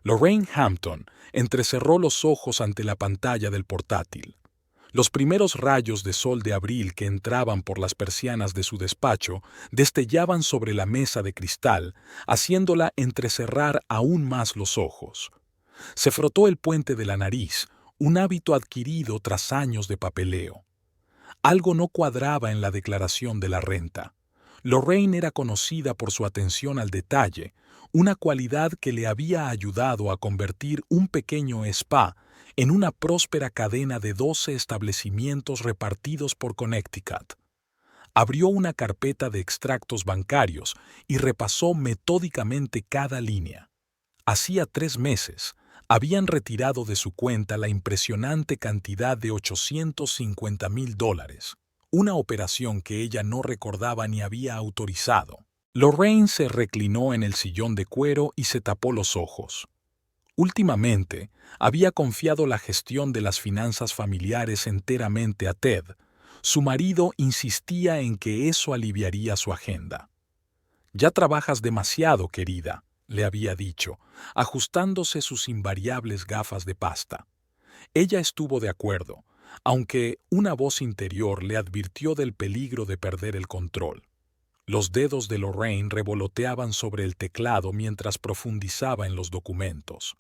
Lorraine Hampton entrecerró los ojos ante la pantalla del portátil. Los primeros rayos de sol de abril que entraban por las persianas de su despacho destellaban sobre la mesa de cristal, haciéndola entrecerrar aún más los ojos. Se frotó el puente de la nariz, un hábito adquirido tras años de papeleo. Algo no cuadraba en la declaración de la renta. Lorraine era conocida por su atención al detalle, una cualidad que le había ayudado a convertir un pequeño spa en una próspera cadena de 12 establecimientos repartidos por Connecticut. Abrió una carpeta de extractos bancarios y repasó metódicamente cada línea. Hacía 3 meses, habían retirado de su cuenta la impresionante cantidad de $850,000, una operación que ella no recordaba ni había autorizado. Lorraine se reclinó en el sillón de cuero y se tapó los ojos. Últimamente, había confiado la gestión de las finanzas familiares enteramente a Ted. Su marido insistía en que eso aliviaría su agenda. «Ya trabajas demasiado, querida», le había dicho, ajustándose sus invariables gafas de pasta. Ella estuvo de acuerdo, aunque una voz interior le advirtió del peligro de perder el control. Los dedos de Lorraine revoloteaban sobre el teclado mientras profundizaba en los documentos.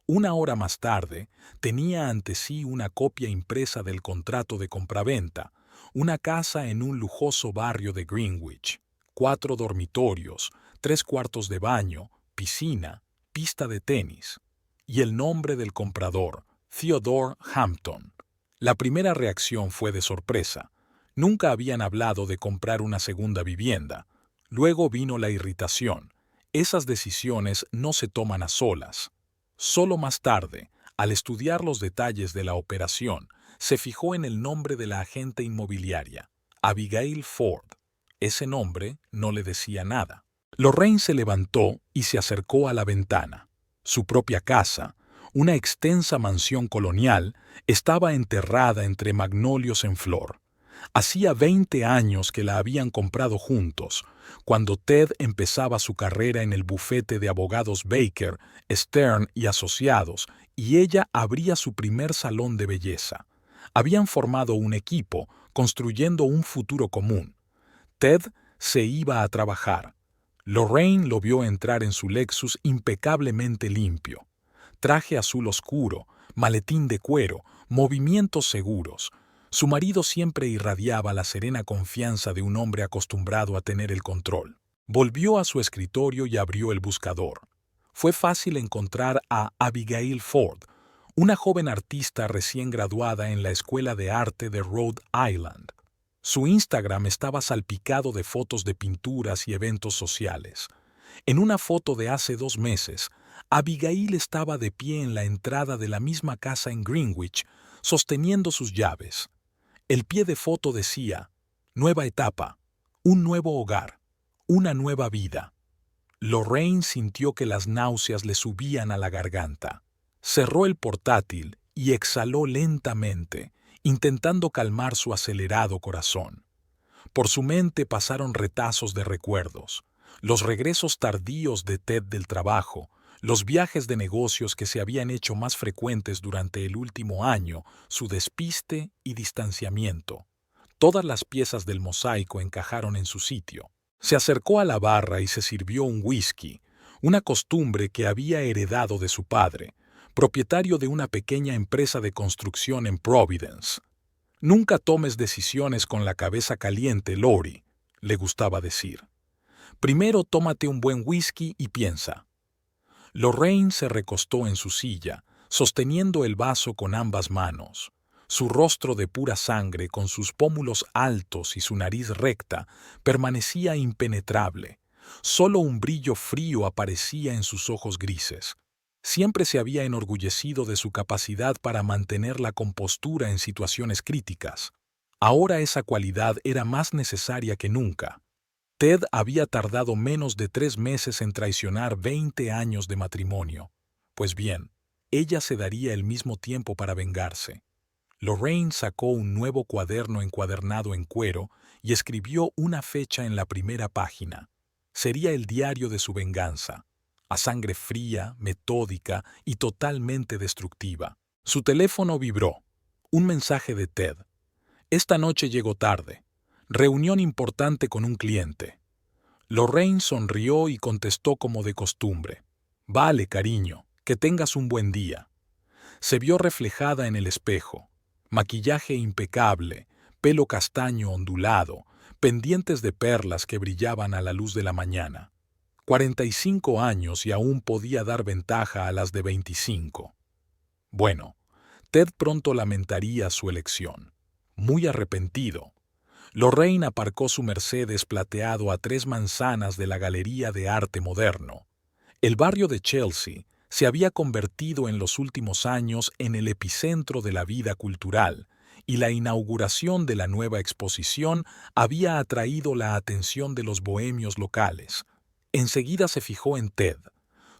1 hora más tarde, tenía ante sí una copia impresa del contrato de compraventa, una casa en un lujoso barrio de Greenwich, 4 dormitorios, 3 cuartos de baño, piscina, pista de tenis, y el nombre del comprador, Theodore Hampton. La primera reacción fue de sorpresa. Nunca habían hablado de comprar una segunda vivienda. Luego vino la irritación. Esas decisiones no se toman a solas. Solo más tarde, al estudiar los detalles de la operación, se fijó en el nombre de la agente inmobiliaria, Abigail Ford. Ese nombre no le decía nada. Lorraine se levantó y se acercó a la ventana. Su propia casa, una extensa mansión colonial, estaba enterrada entre magnolios en flor. Hacía 20 años que la habían comprado juntos, cuando Ted empezaba su carrera en el bufete de abogados Baker, Stern y Asociados, y ella abría su primer salón de belleza. Habían formado un equipo, construyendo un futuro común. Ted se iba a trabajar. Lorraine lo vio entrar en su Lexus impecablemente limpio. Traje azul oscuro, maletín de cuero, movimientos seguros. Su marido siempre irradiaba la serena confianza de un hombre acostumbrado a tener el control. Volvió a su escritorio y abrió el buscador. Fue fácil encontrar a Abigail Ford, una joven artista recién graduada en la Escuela de Arte de Rhode Island. Su Instagram estaba salpicado de fotos de pinturas y eventos sociales. En una foto de hace 2 meses, Abigail estaba de pie en la entrada de la misma casa en Greenwich, sosteniendo sus llaves. El pie de foto decía: «Nueva etapa, un nuevo hogar, una nueva vida». Lorraine sintió que las náuseas le subían a la garganta. Cerró el portátil y exhaló lentamente, intentando calmar su acelerado corazón. Por su mente pasaron retazos de recuerdos, los regresos tardíos de Ted del trabajo, los viajes de negocios que se habían hecho más frecuentes durante el último año, su despiste y distanciamiento. Todas las piezas del mosaico encajaron en su sitio. Se acercó a la barra y se sirvió un whisky, una costumbre que había heredado de su padre, propietario de una pequeña empresa de construcción en Providence. «Nunca tomes decisiones con la cabeza caliente, Lori», le gustaba decir. «Primero tómate un buen whisky y piensa». Lorraine se recostó en su silla, sosteniendo el vaso con ambas manos. Su rostro de pura sangre, con sus pómulos altos y su nariz recta, permanecía impenetrable. Solo un brillo frío aparecía en sus ojos grises. Siempre se había enorgullecido de su capacidad para mantener la compostura en situaciones críticas. Ahora esa cualidad era más necesaria que nunca. Ted había tardado menos de 3 meses en traicionar 20 años de matrimonio. Pues bien, ella se daría el mismo tiempo para vengarse. Lorraine sacó un nuevo cuaderno encuadernado en cuero y escribió una fecha en la primera página. Sería el diario de su venganza. a sangre fría, metódica y totalmente destructiva. Su teléfono vibró. Un mensaje de Ted. Esta noche llegó tarde. Reunión importante con un cliente. Lorraine sonrió y contestó como de costumbre. Vale, cariño, que tengas un buen día. Se vio reflejada en el espejo. Maquillaje impecable, pelo castaño ondulado, pendientes de perlas que brillaban a la luz de la mañana. 45 años y aún podía dar ventaja a las de 25. Bueno, Ted pronto lamentaría su elección. Muy arrepentido. Lorraine aparcó su Mercedes plateado a 3 manzanas de la Galería de Arte Moderno. El barrio de Chelsea se había convertido en los últimos años en el epicentro de la vida cultural, y la inauguración de la nueva exposición había atraído la atención de los bohemios locales. Enseguida se fijó en Ted.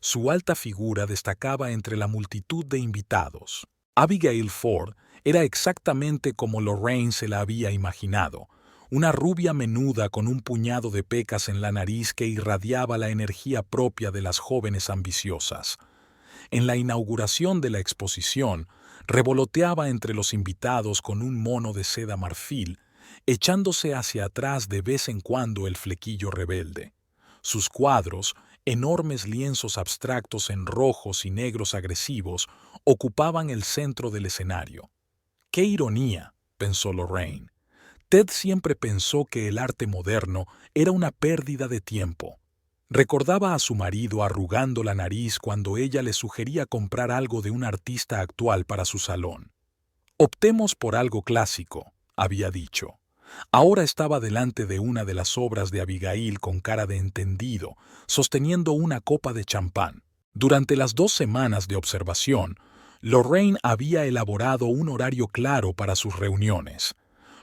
Su alta figura destacaba entre la multitud de invitados. Abigail Ford era exactamente como Lorraine se la había imaginado, una rubia menuda con un puñado de pecas en la nariz que irradiaba la energía propia de las jóvenes ambiciosas. En la inauguración de la exposición, revoloteaba entre los invitados con un mono de seda marfil, echándose hacia atrás de vez en cuando el flequillo rebelde. Sus cuadros, enormes lienzos abstractos en rojos y negros agresivos, ocupaban el centro del escenario. ¡Qué ironía!, pensó Lorraine. Ted siempre pensó que el arte moderno era una pérdida de tiempo. Recordaba a su marido arrugando la nariz cuando ella le sugería comprar algo de un artista actual para su salón. Optemos por algo clásico, había dicho. Ahora estaba delante de una de las obras de Abigail con cara de entendido, sosteniendo una copa de champán. Durante las 2 semanas de observación, Lorraine había elaborado un horario claro para sus reuniones.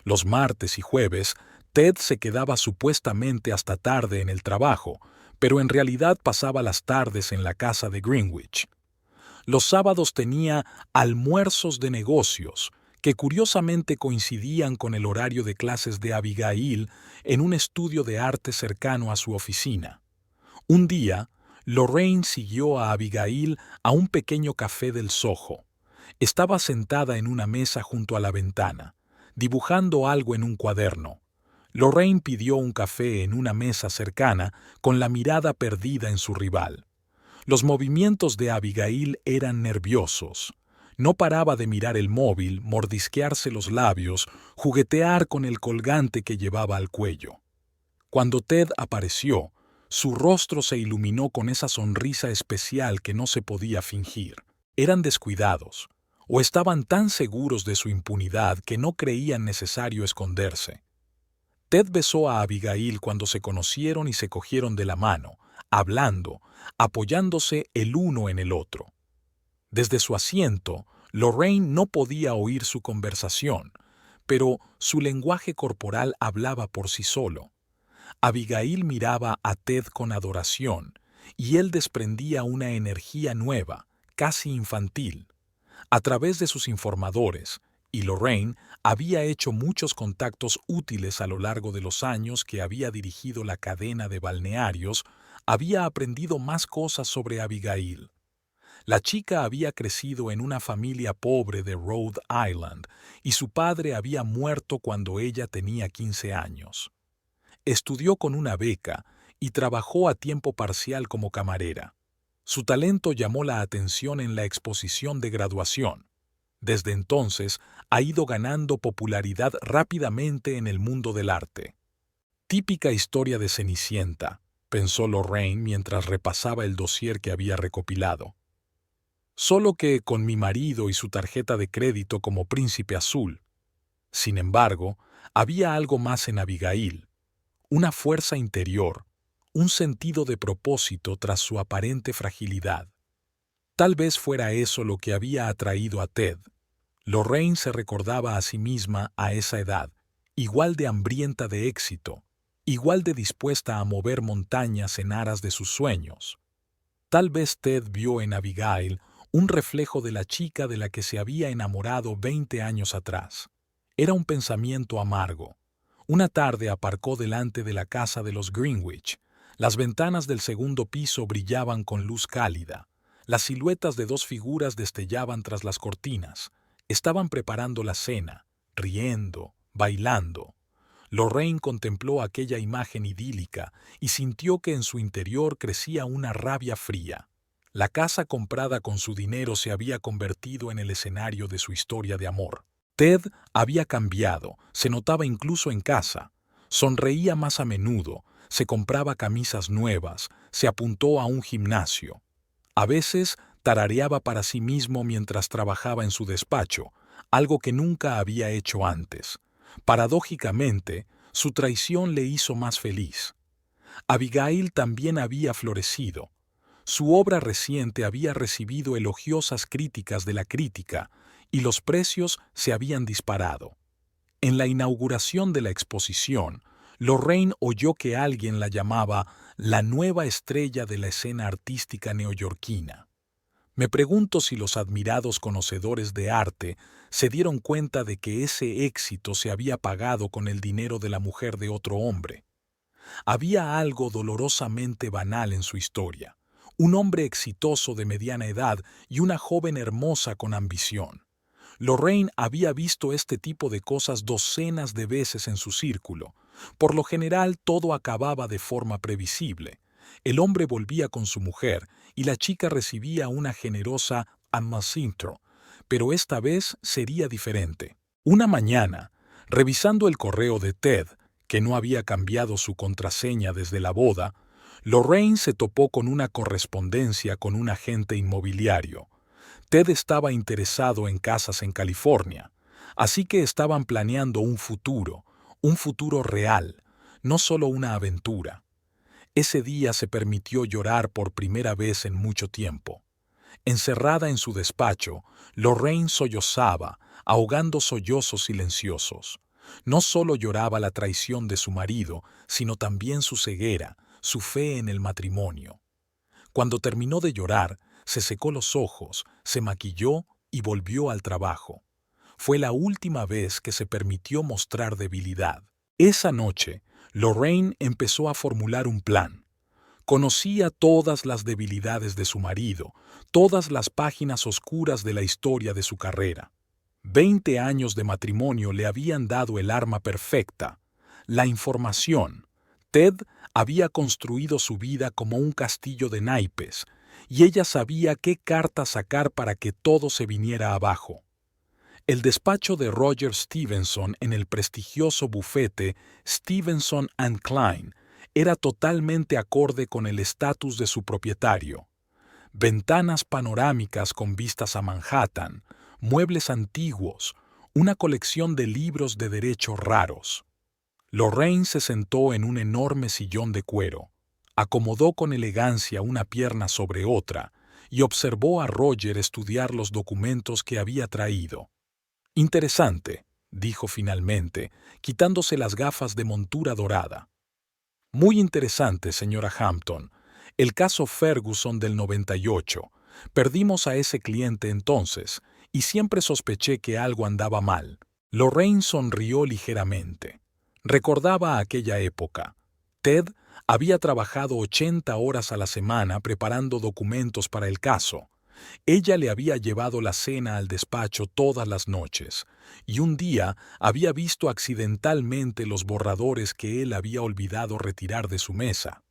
Los martes y jueves, Ted se quedaba supuestamente hasta tarde en el trabajo, pero en realidad pasaba las tardes en la casa de Greenwich. Los sábados tenía almuerzos de negocios, que curiosamente coincidían con el horario de clases de Abigail en un estudio de arte cercano a su oficina. Un día, Lorraine siguió a Abigail a un pequeño café del Soho. Estaba sentada en una mesa junto a la ventana, dibujando algo en un cuaderno. Lorraine pidió un café en una mesa cercana, con la mirada perdida en su rival. Los movimientos de Abigail eran nerviosos. No paraba de mirar el móvil, mordisquearse los labios, juguetear con el colgante que llevaba al cuello. Cuando Ted apareció, su rostro se iluminó con esa sonrisa especial que no se podía fingir. Eran descuidados, o estaban tan seguros de su impunidad que no creían necesario esconderse. Ted besó a Abigail cuando se conocieron y se cogieron de la mano, hablando, apoyándose el uno en el otro. Desde su asiento, Lorraine no podía oír su conversación, pero su lenguaje corporal hablaba por sí solo. Abigail miraba a Ted con adoración, y él desprendía una energía nueva, casi infantil. A través de sus informadores, y Lorraine había hecho muchos contactos útiles a lo largo de los años que había dirigido la cadena de balnearios, había aprendido más cosas sobre Abigail. La chica había crecido en una familia pobre de Rhode Island y su padre había muerto cuando ella tenía 15 años. Estudió con una beca y trabajó a tiempo parcial como camarera. Su talento llamó la atención en la exposición de graduación. Desde entonces ha ido ganando popularidad rápidamente en el mundo del arte. Típica historia de Cenicienta, pensó Lorraine mientras repasaba el dossier que había recopilado. Solo que con mi marido y su tarjeta de crédito como príncipe azul. Sin embargo, había algo más en Abigail, una fuerza interior, un sentido de propósito tras su aparente fragilidad. Tal vez fuera eso lo que había atraído a Ted. Lorraine se recordaba a sí misma a esa edad, igual de hambrienta de éxito, igual de dispuesta a mover montañas en aras de sus sueños. Tal vez Ted vio en Abigail un reflejo de la chica de la que se había enamorado 20 años atrás. Era un pensamiento amargo. Una tarde aparcó delante de la casa de los Greenwich. Las ventanas del segundo piso brillaban con luz cálida. Las siluetas de dos figuras destellaban tras las cortinas. Estaban preparando la cena, riendo, bailando. Lorraine contempló aquella imagen idílica y sintió que en su interior crecía una rabia fría. La casa comprada con su dinero se había convertido en el escenario de su historia de amor. Ted había cambiado, se notaba incluso en casa. Sonreía más a menudo, se compraba camisas nuevas, se apuntó a un gimnasio. A veces tarareaba para sí mismo mientras trabajaba en su despacho, algo que nunca había hecho antes. Paradójicamente, su traición le hizo más feliz. Abigail también había florecido. Su obra reciente había recibido elogiosas críticas de la crítica y los precios se habían disparado. En la inauguración de la exposición, Lorraine oyó que alguien la llamaba la nueva estrella de la escena artística neoyorquina. Me pregunto si los admirados conocedores de arte se dieron cuenta de que ese éxito se había pagado con el dinero de la mujer de otro hombre. Había algo dolorosamente banal en su historia. Un hombre exitoso de mediana edad y una joven hermosa con ambición. Lorraine había visto este tipo de cosas docenas de veces en su círculo. Por lo general, todo acababa de forma previsible. El hombre volvía con su mujer y la chica recibía una generosa amasintro, pero esta vez sería diferente. Una mañana, revisando el correo de Ted, que no había cambiado su contraseña desde la boda, Lorraine se topó con una correspondencia con un agente inmobiliario. Ted estaba interesado en casas en California, así que estaban planeando un futuro real, no solo una aventura. Ese día se permitió llorar por primera vez en mucho tiempo. Encerrada en su despacho, Lorraine sollozaba, ahogando sollozos silenciosos. No solo lloraba la traición de su marido, sino también su ceguera, su fe en el matrimonio. Cuando terminó de llorar, se secó los ojos, se maquilló y volvió al trabajo. Fue la última vez que se permitió mostrar debilidad. Esa noche, Lorraine empezó a formular un plan. Conocía todas las debilidades de su marido, todas las páginas oscuras de la historia de su carrera. 20 años de matrimonio le habían dado el arma perfecta, la información. Ted había construido su vida como un castillo de naipes, y ella sabía qué carta sacar para que todo se viniera abajo. El despacho de Roger Stevenson en el prestigioso bufete Stevenson & Klein era totalmente acorde con el estatus de su propietario. Ventanas panorámicas con vistas a Manhattan, muebles antiguos, una colección de libros de derecho raros. Lorraine se sentó en un enorme sillón de cuero, acomodó con elegancia una pierna sobre otra y observó a Roger estudiar los documentos que había traído. Interesante, dijo finalmente, quitándose las gafas de montura dorada. Muy interesante, señora Hampton. El caso Ferguson del 98. Perdimos a ese cliente entonces, y siempre sospeché que algo andaba mal. Lorraine sonrió ligeramente. Recordaba aquella época. Ted había trabajado 80 horas a la semana preparando documentos para el caso. Ella le había llevado la cena al despacho todas las noches, y un día había visto accidentalmente los borradores que él había olvidado retirar de su mesa.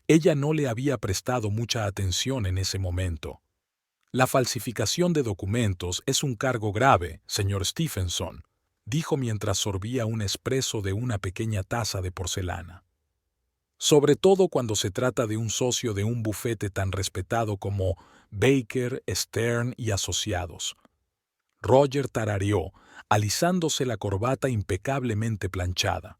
Ella no le había prestado mucha atención en ese momento. La falsificación de documentos es un cargo grave, señor Stephenson, dijo mientras sorbía un espresso de una pequeña taza de porcelana. Sobre todo cuando se trata de un socio de un bufete tan respetado como Baker, Stern y Asociados. Roger tarareó, alisándose la corbata impecablemente planchada.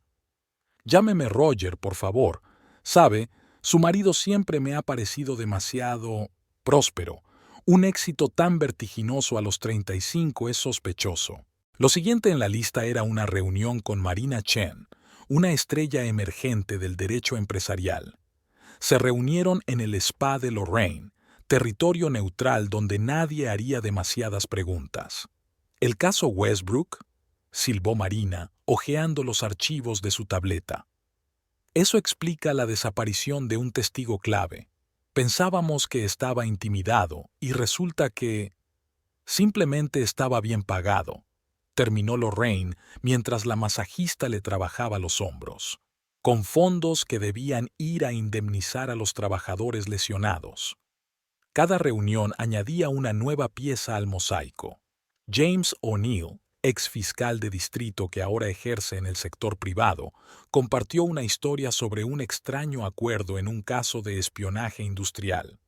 Llámeme Roger, por favor. Sabe, su marido siempre me ha parecido demasiado próspero. Un éxito tan vertiginoso a los 35 es sospechoso. Lo siguiente en la lista era una reunión con Marina Chen, una estrella emergente del derecho empresarial. Se reunieron en el spa de Lorraine, territorio neutral donde nadie haría demasiadas preguntas. ¿El caso Westbrook?, silbó Marina, hojeando los archivos de su tableta. Eso explica la desaparición de un testigo clave. Pensábamos que estaba intimidado y resulta que simplemente estaba bien pagado, terminó Lorraine mientras la masajista le trabajaba los hombros, con fondos que debían ir a indemnizar a los trabajadores lesionados. Cada reunión añadía una nueva pieza al mosaico. James O'Neill, ex fiscal de distrito que ahora ejerce en el sector privado, compartió una historia sobre un extraño acuerdo en un caso de espionaje industrial.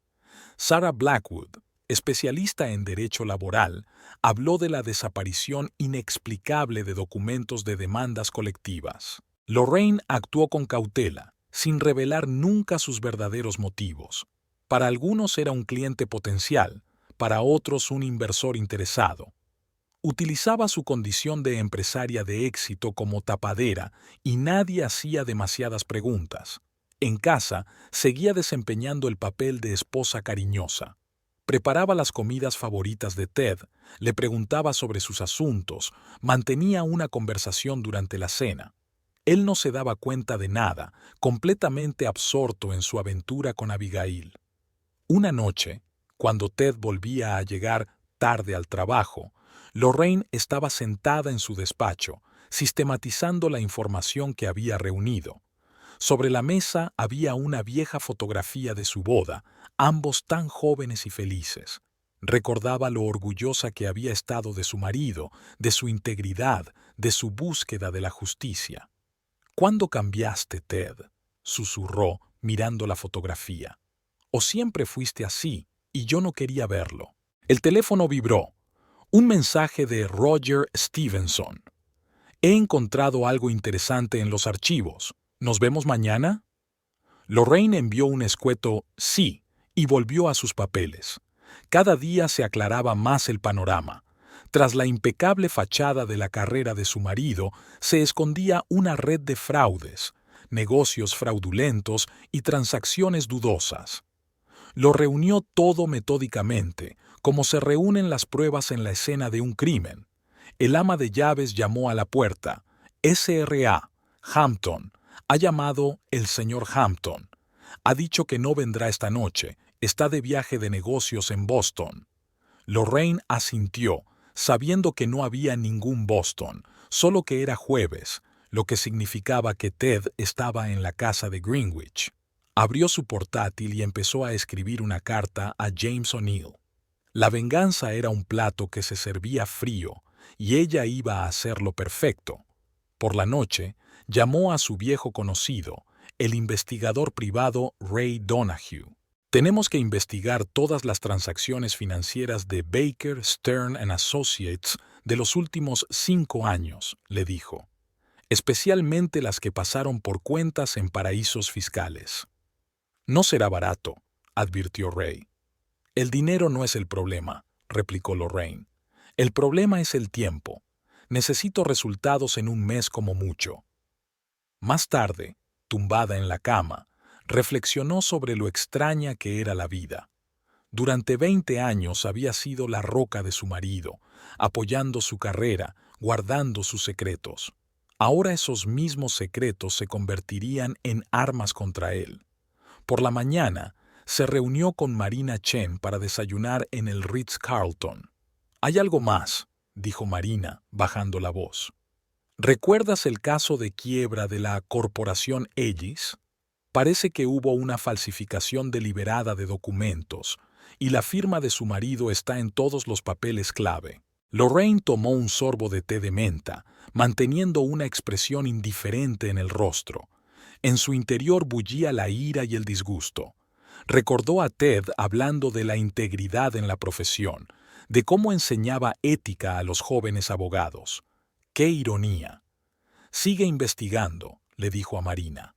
Sarah Blackwood, especialista en derecho laboral, habló de la desaparición inexplicable de documentos de demandas colectivas. Lorraine actuó con cautela, sin revelar nunca sus verdaderos motivos. Para algunos era un cliente potencial, para otros un inversor interesado. Utilizaba su condición de empresaria de éxito como tapadera y nadie hacía demasiadas preguntas. En casa, seguía desempeñando el papel de esposa cariñosa. Preparaba las comidas favoritas de Ted, le preguntaba sobre sus asuntos, mantenía una conversación durante la cena. Él no se daba cuenta de nada, completamente absorto en su aventura con Abigail. Una noche, cuando Ted volvía a llegar tarde al trabajo, Lorraine estaba sentada en su despacho, sistematizando la información que había reunido. Sobre la mesa había una vieja fotografía de su boda, ambos tan jóvenes y felices. Recordaba lo orgullosa que había estado de su marido, de su integridad, de su búsqueda de la justicia. «¿Cuándo cambiaste, Ted?», susurró, mirando la fotografía. «¿O siempre fuiste así, y yo no quería verlo?». El teléfono vibró. Un mensaje de Roger Stevenson. «He encontrado algo interesante en los archivos. ¿Nos vemos mañana?». Lorraine envió un escueto «sí» y volvió a sus papeles. Cada día se aclaraba más el panorama. Tras la impecable fachada de la carrera de su marido, se escondía una red de fraudes, negocios fraudulentos y transacciones dudosas. Lo reunió todo metódicamente, como se reúnen las pruebas en la escena de un crimen. El ama de llaves llamó a la puerta. «SRA, Hampton. Ha llamado el señor Hampton. Ha dicho que no vendrá esta noche. Está de viaje de negocios en Boston». Lorraine asintió, sabiendo que no había ningún Boston, solo que era jueves, lo que significaba que Ted estaba en la casa de Greenwich. Abrió su portátil y empezó a escribir una carta a James O'Neill. La venganza era un plato que se servía frío, y ella iba a hacerlo perfecto. Por la noche, llamó a su viejo conocido, el investigador privado Ray Donahue. «Tenemos que investigar todas las transacciones financieras de Baker, Stern and Associates de los últimos 5 años», le dijo, «especialmente las que pasaron por cuentas en paraísos fiscales». «No será barato», advirtió Ray. «El dinero no es el problema», replicó Lorraine. «El problema es el tiempo. Necesito resultados en un mes como mucho». Más tarde, tumbada en la cama, reflexionó sobre lo extraña que era la vida. Durante 20 años había sido la roca de su marido, apoyando su carrera, guardando sus secretos. Ahora esos mismos secretos se convertirían en armas contra él. Por la mañana, se reunió con Marina Chen para desayunar en el Ritz-Carlton. «Hay algo más», dijo Marina, bajando la voz. «¿Recuerdas el caso de quiebra de la corporación Ellis? Parece que hubo una falsificación deliberada de documentos, y la firma de su marido está en todos los papeles clave». Lorraine tomó un sorbo de té de menta, manteniendo una expresión indiferente en el rostro. En su interior bullía la ira y el disgusto. Recordó a Ted hablando de la integridad en la profesión, de cómo enseñaba ética a los jóvenes abogados. ¡Qué ironía! «Sigue investigando», le dijo a Marina.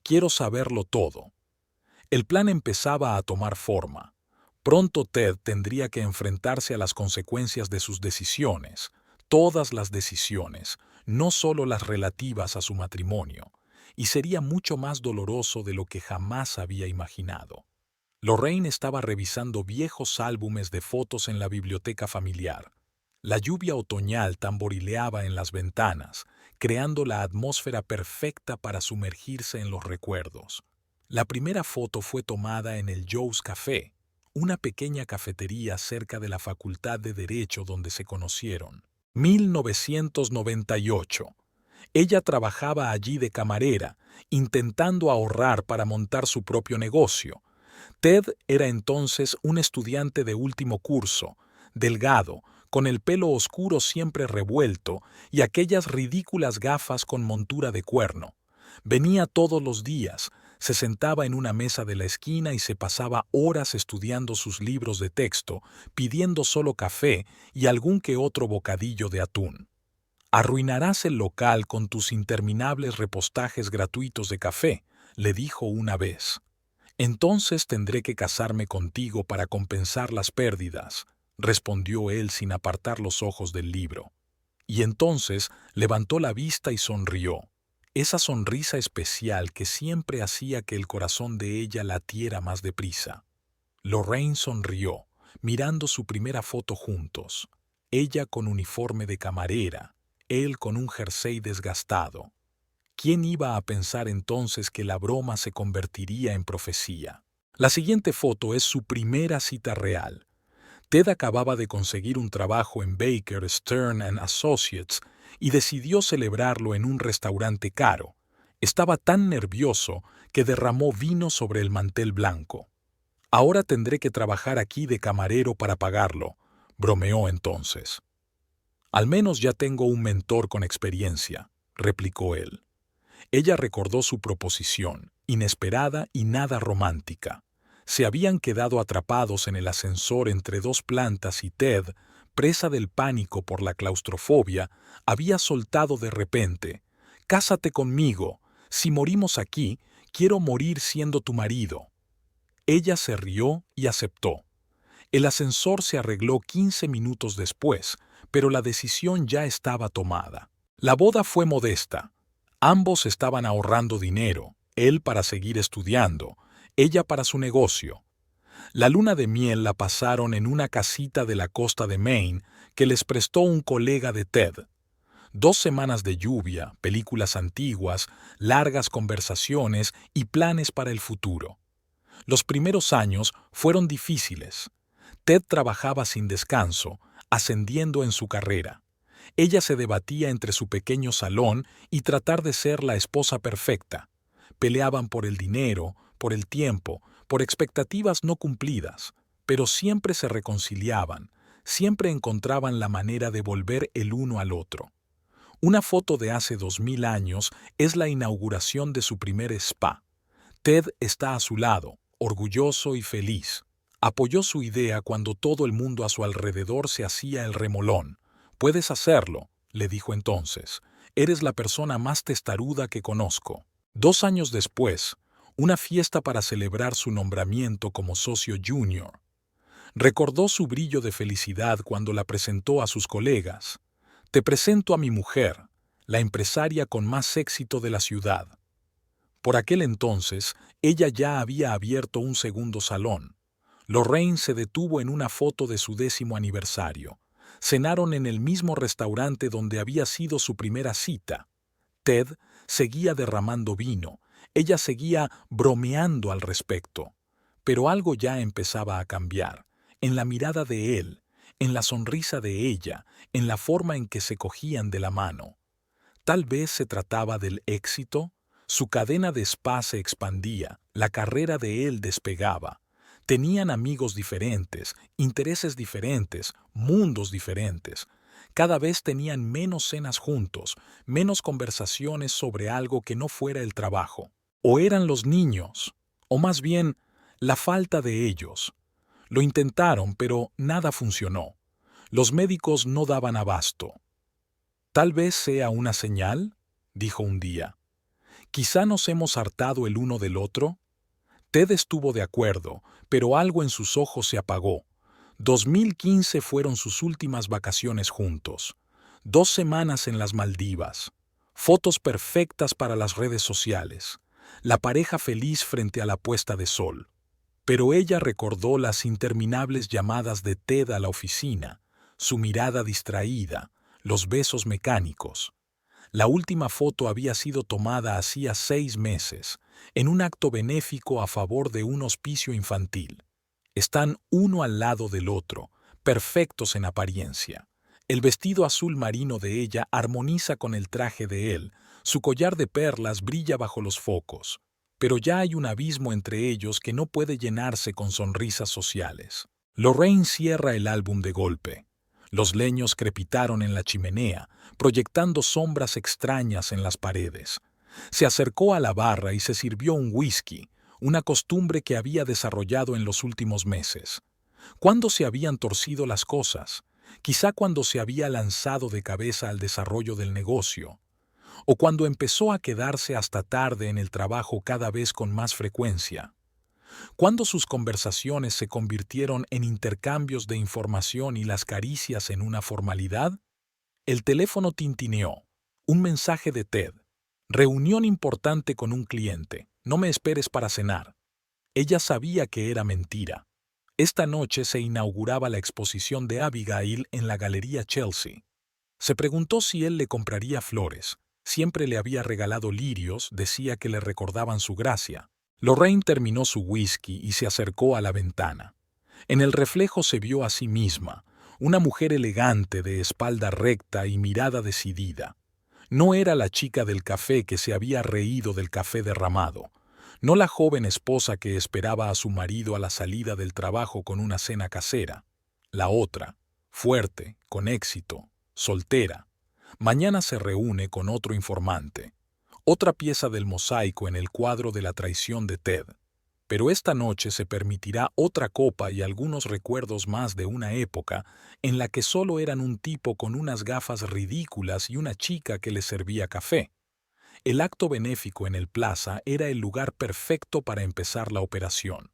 «Quiero saberlo todo». El plan empezaba a tomar forma. Pronto Ted tendría que enfrentarse a las consecuencias de sus decisiones, todas las decisiones, no solo las relativas a su matrimonio, y sería mucho más doloroso de lo que jamás había imaginado. Lorraine estaba revisando viejos álbumes de fotos en la biblioteca familiar. La lluvia otoñal tamborileaba en las ventanas, creando la atmósfera perfecta para sumergirse en los recuerdos. La primera foto fue tomada en el Joe's Café, una pequeña cafetería cerca de la Facultad de Derecho donde se conocieron. 1998. Ella trabajaba allí de camarera, intentando ahorrar para montar su propio negocio. Ted era entonces un estudiante de último curso, delgado, con el pelo oscuro siempre revuelto y aquellas ridículas gafas con montura de cuerno. Venía todos los días, se sentaba en una mesa de la esquina y se pasaba horas estudiando sus libros de texto, pidiendo solo café y algún que otro bocadillo de atún. «Arruinarás el local con tus interminables repostajes gratuitos de café», le dijo una vez. «Entonces tendré que casarme contigo para compensar las pérdidas», respondió él sin apartar los ojos del libro. Y entonces levantó la vista y sonrió. Esa sonrisa especial que siempre hacía que el corazón de ella latiera más deprisa. Lorraine sonrió, mirando su primera foto juntos. Ella con uniforme de camarera, él con un jersey desgastado. ¿Quién iba a pensar entonces que la broma se convertiría en profecía? La siguiente foto es su primera cita real. Ted acababa de conseguir un trabajo en Baker, Stern and Associates y decidió celebrarlo en un restaurante caro. Estaba tan nervioso que derramó vino sobre el mantel blanco. «Ahora tendré que trabajar aquí de camarero para pagarlo», bromeó entonces. «Al menos ya tengo un mentor con experiencia», replicó él. Ella recordó su proposición, inesperada y nada romántica. Se habían quedado atrapados en el ascensor entre dos plantas y Ted, presa del pánico por la claustrofobia, había soltado de repente: «Cásate conmigo. Si morimos aquí, quiero morir siendo tu marido». Ella se rió y aceptó. El ascensor se arregló 15 minutos después, pero la decisión ya estaba tomada. La boda fue modesta. Ambos estaban ahorrando dinero, él para seguir estudiando, ella para su negocio. La luna de miel la pasaron en una casita de la costa de Maine que les prestó un colega de Ted. 2 semanas de lluvia, películas antiguas, largas conversaciones y planes para el futuro. Los primeros años fueron difíciles. Ted trabajaba sin descanso, ascendiendo en su carrera. Ella se debatía entre su pequeño salón y tratar de ser la esposa perfecta. Peleaban por el dinero, por el tiempo, por expectativas no cumplidas, pero siempre se reconciliaban, siempre encontraban la manera de volver el uno al otro. Una foto de hace 2000 años es la inauguración de su primer spa. Ted está a su lado, orgulloso y feliz. Apoyó su idea cuando todo el mundo a su alrededor se hacía el remolón. «Puedes hacerlo», le dijo entonces. «Eres la persona más testaruda que conozco». 2 años después, una fiesta para celebrar su nombramiento como socio junior. Recordó su brillo de felicidad cuando la presentó a sus colegas. «Te presento a mi mujer, la empresaria con más éxito de la ciudad». Por aquel entonces, ella ya había abierto un segundo salón. Lorraine se detuvo en una foto de su 10º aniversario. Cenaron en el mismo restaurante donde había sido su primera cita. Ted seguía derramando vino, ella seguía bromeando al respecto. Pero algo ya empezaba a cambiar, en la mirada de él, en la sonrisa de ella, en la forma en que se cogían de la mano. Tal vez se trataba del éxito. Su cadena de spa se expandía, la carrera de él despegaba. Tenían amigos diferentes, intereses diferentes, mundos diferentes. Cada vez tenían menos cenas juntos, menos conversaciones sobre algo que no fuera el trabajo. O eran los niños, o más bien, la falta de ellos. Lo intentaron, pero nada funcionó. Los médicos no daban abasto. «Tal vez sea una señal», dijo un día. «Quizá nos hemos hartado el uno del otro». Ted estuvo de acuerdo, pero algo en sus ojos se apagó. 2015 fueron sus últimas vacaciones juntos. 2 semanas en las Maldivas. Fotos perfectas para las redes sociales. La pareja feliz frente a la puesta de sol. Pero ella recordó las interminables llamadas de Ted a la oficina, su mirada distraída, los besos mecánicos. La última foto había sido tomada hacía 6 meses, en un acto benéfico a favor de un hospicio infantil. Están uno al lado del otro, perfectos en apariencia. El vestido azul marino de ella armoniza con el traje de él, su collar de perlas brilla bajo los focos. Pero ya hay un abismo entre ellos que no puede llenarse con sonrisas sociales. Lorraine cierra el álbum de golpe. Los leños crepitaron en la chimenea, proyectando sombras extrañas en las paredes. Se acercó a la barra y se sirvió un whisky, una costumbre que había desarrollado en los últimos meses. ¿Cuándo se habían torcido las cosas? Quizá cuando se había lanzado de cabeza al desarrollo del negocio, o cuando empezó a quedarse hasta tarde en el trabajo cada vez con más frecuencia. Cuando sus conversaciones se convirtieron en intercambios de información y las caricias en una formalidad. El teléfono tintineó. Un mensaje de Ted. Reunión importante con un cliente. No me esperes para cenar. Ella sabía que era mentira. Esta noche se inauguraba la exposición de Abigail en la Galería Chelsea. Se preguntó si él le compraría flores. Siempre le había regalado lirios, decía que le recordaban su gracia. Lorraine terminó su whisky y se acercó a la ventana. En el reflejo se vio a sí misma, una mujer elegante de espalda recta y mirada decidida. No era la chica del café que se había reído del café derramado, no la joven esposa que esperaba a su marido a la salida del trabajo con una cena casera. La otra, fuerte, con éxito, soltera. Mañana se reúne con otro informante. Otra pieza del mosaico en el cuadro de la traición de Ted. Pero esta noche se permitirá otra copa y algunos recuerdos más de una época en la que solo eran un tipo con unas gafas ridículas y una chica que le servía café. El acto benéfico en el Plaza era el lugar perfecto para empezar la operación.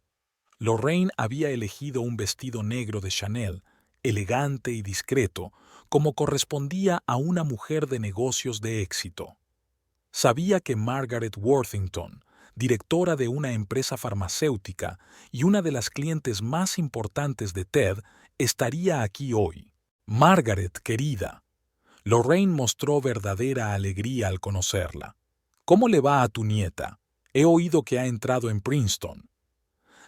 Lorraine había elegido un vestido negro de Chanel, elegante y discreto, como correspondía a una mujer de negocios de éxito. Sabía que Margaret Worthington, directora de una empresa farmacéutica y una de las clientes más importantes de Ted, estaría aquí hoy. Margaret, querida. Lorraine mostró verdadera alegría al conocerla. ¿Cómo le va a tu nieta? He oído que ha entrado en Princeton.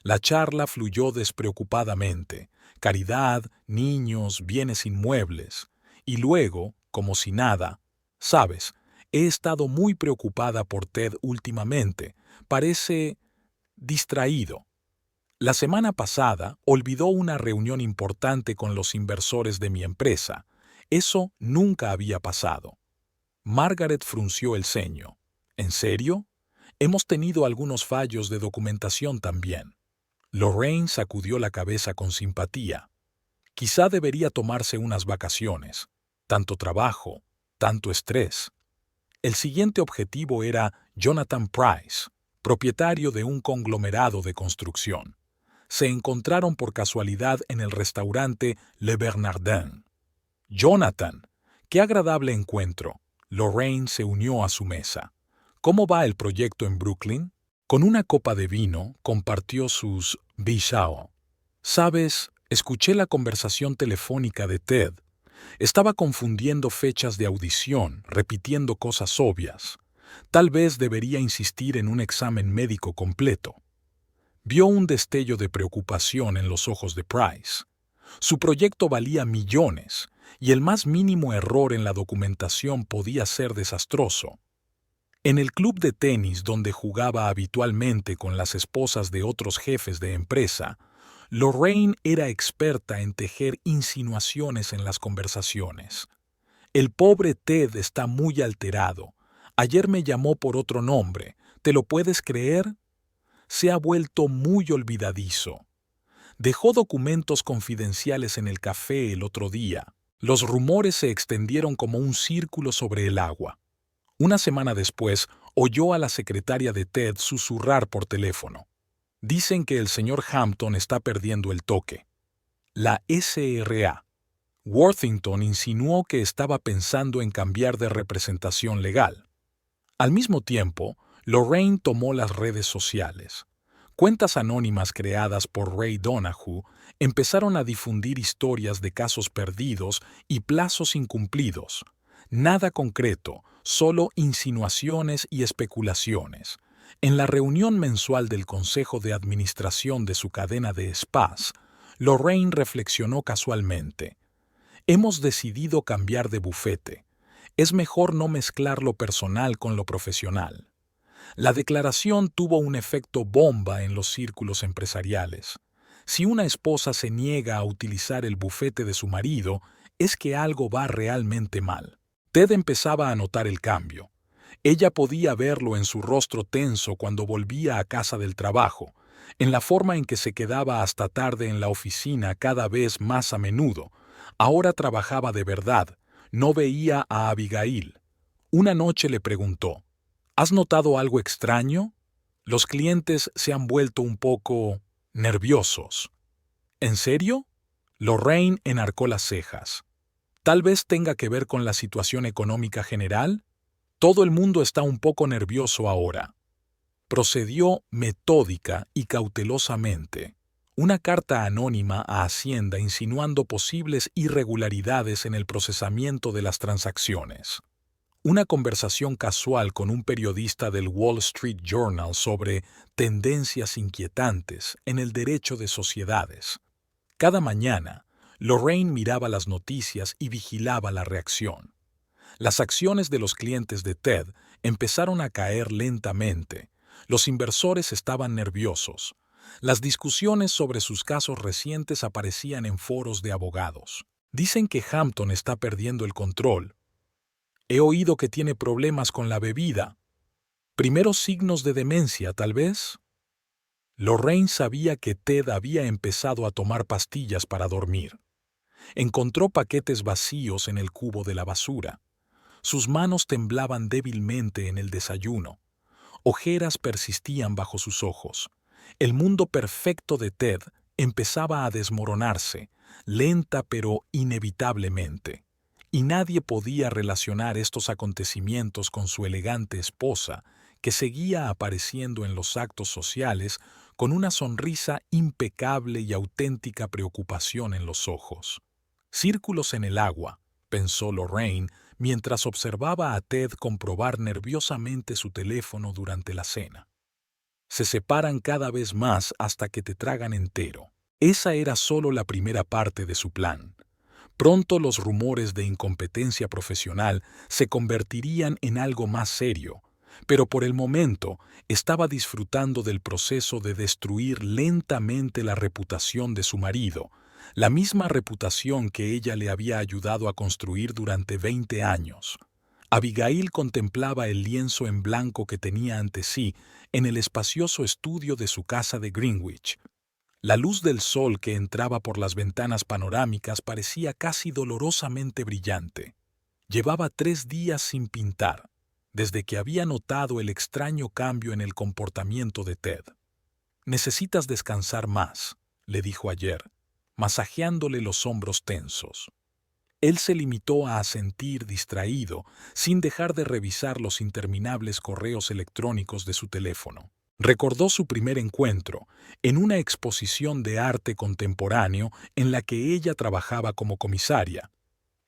La charla fluyó despreocupadamente. Caridad, niños, bienes inmuebles. Y luego, como si nada, ¿sabes? He estado muy preocupada por Ted últimamente. Parece distraído. La semana pasada olvidó una reunión importante con los inversores de mi empresa. Eso nunca había pasado. Margaret frunció el ceño. ¿En serio? Hemos tenido algunos fallos de documentación también. Lorraine sacudió la cabeza con simpatía. Quizá debería tomarse unas vacaciones. Tanto trabajo, tanto estrés. El siguiente objetivo era Jonathan Price, propietario de un conglomerado de construcción. Se encontraron por casualidad en el restaurante Le Bernardin. Jonathan, qué agradable encuentro. Lorraine se unió a su mesa. ¿Cómo va el proyecto en Brooklyn? Con una copa de vino compartió sus Bishao. ¿Sabes? Escuché la conversación telefónica de Ted. Estaba confundiendo fechas de audición, repitiendo cosas obvias. Tal vez debería insistir en un examen médico completo. Vio un destello de preocupación en los ojos de Price. Su proyecto valía millones, y el más mínimo error en la documentación podía ser desastroso. En el club de tenis donde jugaba habitualmente con las esposas de otros jefes de empresa, Lorraine era experta en tejer insinuaciones en las conversaciones. El pobre Ted está muy alterado. Ayer me llamó por otro nombre. ¿Te lo puedes creer? Se ha vuelto muy olvidadizo. Dejó documentos confidenciales en el café el otro día. Los rumores se extendieron como un círculo sobre el agua. Una semana después, oyó a la secretaria de Ted susurrar por teléfono. Dicen que el señor Hampton está perdiendo el toque. La SRA. Worthington insinuó que estaba pensando en cambiar de representación legal. Al mismo tiempo, Lorraine tomó las redes sociales. Cuentas anónimas creadas por Ray Donahue empezaron a difundir historias de casos perdidos y plazos incumplidos. Nada concreto, solo insinuaciones y especulaciones. En la reunión mensual del Consejo de Administración de su cadena de spas, Lorraine reflexionó casualmente. Hemos decidido cambiar de bufete. Es mejor no mezclar lo personal con lo profesional. La declaración tuvo un efecto bomba en los círculos empresariales. Si una esposa se niega a utilizar el bufete de su marido, es que algo va realmente mal. Ted empezaba a notar el cambio. Ella podía verlo en su rostro tenso cuando volvía a casa del trabajo, en la forma en que se quedaba hasta tarde en la oficina cada vez más a menudo. Ahora trabajaba de verdad, no veía a Abigail. Una noche le preguntó, ¿has notado algo extraño? Los clientes se han vuelto un poco nerviosos. ¿En serio? Lorraine enarcó las cejas. Tal vez tenga que ver con la situación económica general. Todo el mundo está un poco nervioso ahora. Procedió metódica y cautelosamente. Una carta anónima a Hacienda insinuando posibles irregularidades en el procesamiento de las transacciones. Una conversación casual con un periodista del Wall Street Journal sobre tendencias inquietantes en el derecho de sociedades. Cada mañana, Lorraine miraba las noticias y vigilaba la reacción. Las acciones de los clientes de Ted empezaron a caer lentamente. Los inversores estaban nerviosos. Las discusiones sobre sus casos recientes aparecían en foros de abogados. Dicen que Hampton está perdiendo el control. He oído que tiene problemas con la bebida. ¿Primeros signos de demencia, tal vez? Lorraine sabía que Ted había empezado a tomar pastillas para dormir. Encontró paquetes vacíos en el cubo de la basura. Sus manos temblaban débilmente en el desayuno. Ojeras persistían bajo sus ojos. El mundo perfecto de Ted empezaba a desmoronarse, lenta pero inevitablemente. Y nadie podía relacionar estos acontecimientos con su elegante esposa, que seguía apareciendo en los actos sociales con una sonrisa impecable y auténtica preocupación en los ojos. Círculos en el agua, pensó Lorraine, mientras observaba a Ted comprobar nerviosamente su teléfono durante la cena. Se separan cada vez más hasta que te tragan entero. Esa era solo la primera parte de su plan. Pronto los rumores de incompetencia profesional se convertirían en algo más serio, pero por el momento estaba disfrutando del proceso de destruir lentamente la reputación de su marido, la misma reputación que ella le había ayudado a construir durante 20 años. Abigail contemplaba el lienzo en blanco que tenía ante sí en el espacioso estudio de su casa de Greenwich. La luz del sol que entraba por las ventanas panorámicas parecía casi dolorosamente brillante. Llevaba 3 días sin pintar, desde que había notado el extraño cambio en el comportamiento de Ted. «Necesitas descansar más», le dijo ayer, masajeándole los hombros tensos. Él se limitó a asentir distraído, sin dejar de revisar los interminables correos electrónicos de su teléfono. Recordó su primer encuentro, en una exposición de arte contemporáneo en la que ella trabajaba como comisaria.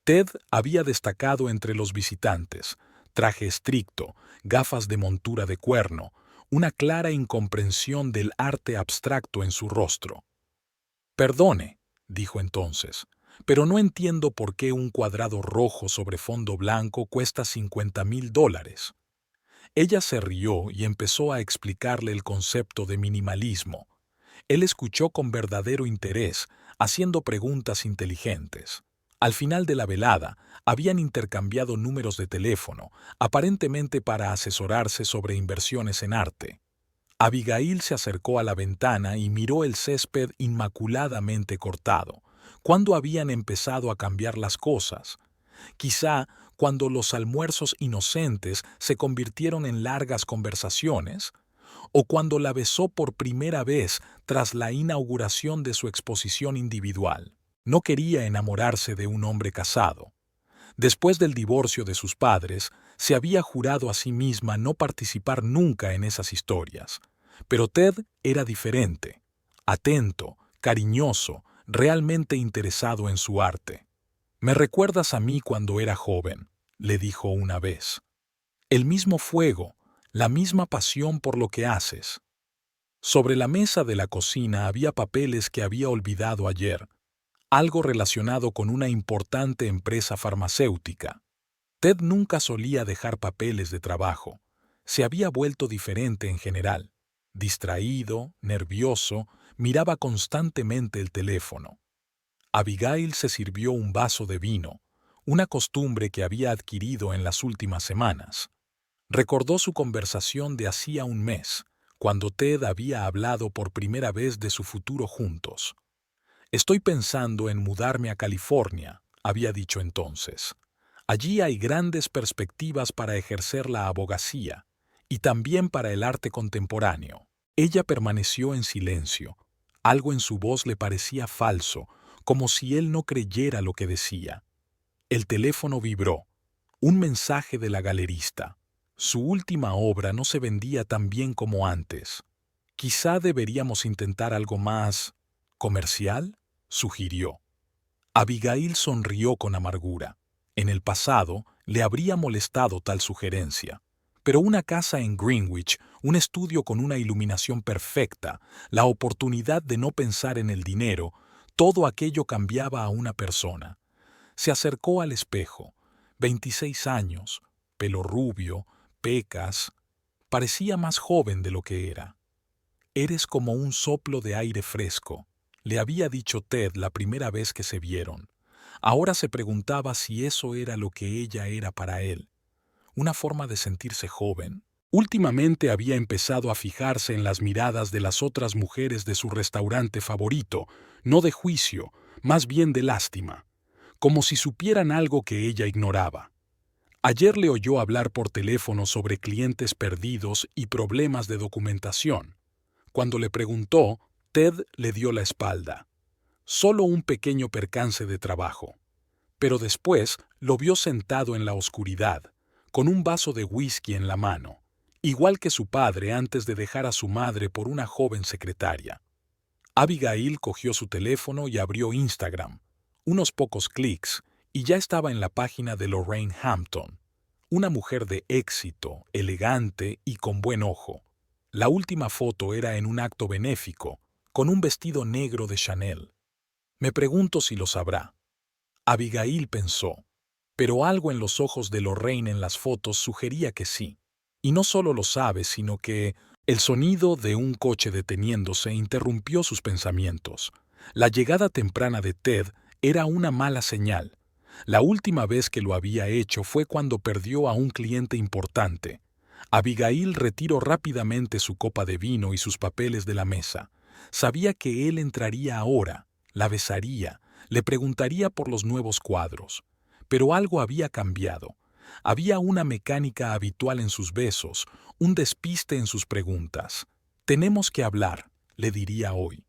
Ted había destacado entre los visitantes, traje estricto, gafas de montura de cuerno, una clara incomprensión del arte abstracto en su rostro. «Perdone», dijo entonces, «pero no entiendo por qué un cuadrado rojo sobre fondo blanco cuesta $50,000. Ella se rió y empezó a explicarle el concepto de minimalismo. Él escuchó con verdadero interés, haciendo preguntas inteligentes. Al final de la velada, habían intercambiado números de teléfono, aparentemente para asesorarse sobre inversiones en arte. Abigail se acercó a la ventana y miró el césped inmaculadamente cortado. ¿Cuándo habían empezado a cambiar las cosas? Quizá cuando los almuerzos inocentes se convirtieron en largas conversaciones, o cuando la besó por primera vez tras la inauguración de su exposición individual. No quería enamorarse de un hombre casado. Después del divorcio de sus padres, se había jurado a sí misma no participar nunca en esas historias. Pero Ted era diferente, atento, cariñoso, realmente interesado en su arte. «Me recuerdas a mí cuando era joven», le dijo una vez. «El mismo fuego, la misma pasión por lo que haces». Sobre la mesa de la cocina había papeles que había olvidado ayer, algo relacionado con una importante empresa farmacéutica. Ted nunca solía dejar papeles de trabajo. Se había vuelto diferente en general. Distraído, nervioso, miraba constantemente el teléfono. Abigail se sirvió un vaso de vino, una costumbre que había adquirido en las últimas semanas. Recordó su conversación de hacía un mes, cuando Ted había hablado por primera vez de su futuro juntos. «Estoy pensando en mudarme a California», había dicho entonces. «Allí hay grandes perspectivas para ejercer la abogacía y también para el arte contemporáneo». Ella permaneció en silencio. Algo en su voz le parecía falso, como si él no creyera lo que decía. El teléfono vibró. Un mensaje de la galerista. Su última obra no se vendía tan bien como antes. «Quizá deberíamos intentar algo más comercial», sugirió. Abigail sonrió con amargura. En el pasado le habría molestado tal sugerencia. Pero una casa en Greenwich, un estudio con una iluminación perfecta, la oportunidad de no pensar en el dinero, todo aquello cambiaba a una persona. Se acercó al espejo. 26 años, pelo rubio, pecas. Parecía más joven de lo que era. «Eres como un soplo de aire fresco», le había dicho Ted la primera vez que se vieron. Ahora se preguntaba si eso era lo que ella era para él. Una forma de sentirse joven. Últimamente había empezado a fijarse en las miradas de las otras mujeres de su restaurante favorito, no de juicio, más bien de lástima, como si supieran algo que ella ignoraba. Ayer le oyó hablar por teléfono sobre clientes perdidos y problemas de documentación. Cuando le preguntó, Ted le dio la espalda. Solo un pequeño percance de trabajo. Pero después lo vio sentado en la oscuridad, con un vaso de whisky en la mano, igual que su padre antes de dejar a su madre por una joven secretaria. Abigail cogió su teléfono y abrió Instagram. Unos pocos clics, y ya estaba en la página de Lorraine Hampton, una mujer de éxito, elegante y con buen ojo. La última foto era en un acto benéfico, con un vestido negro de Chanel. Me pregunto si lo sabrá. Abigail pensó, pero algo en los ojos de Lorraine en las fotos sugería que sí. Y no solo lo sabe, sino que el sonido de un coche deteniéndose interrumpió sus pensamientos. La llegada temprana de Ted era una mala señal. La última vez que lo había hecho fue cuando perdió a un cliente importante. Abigail retiró rápidamente su copa de vino y sus papeles de la mesa. Sabía que él entraría ahora, la besaría, le preguntaría por los nuevos cuadros. Pero algo había cambiado. Había una mecánica habitual en sus besos, un despiste en sus preguntas. «Tenemos que hablar», le diría hoy.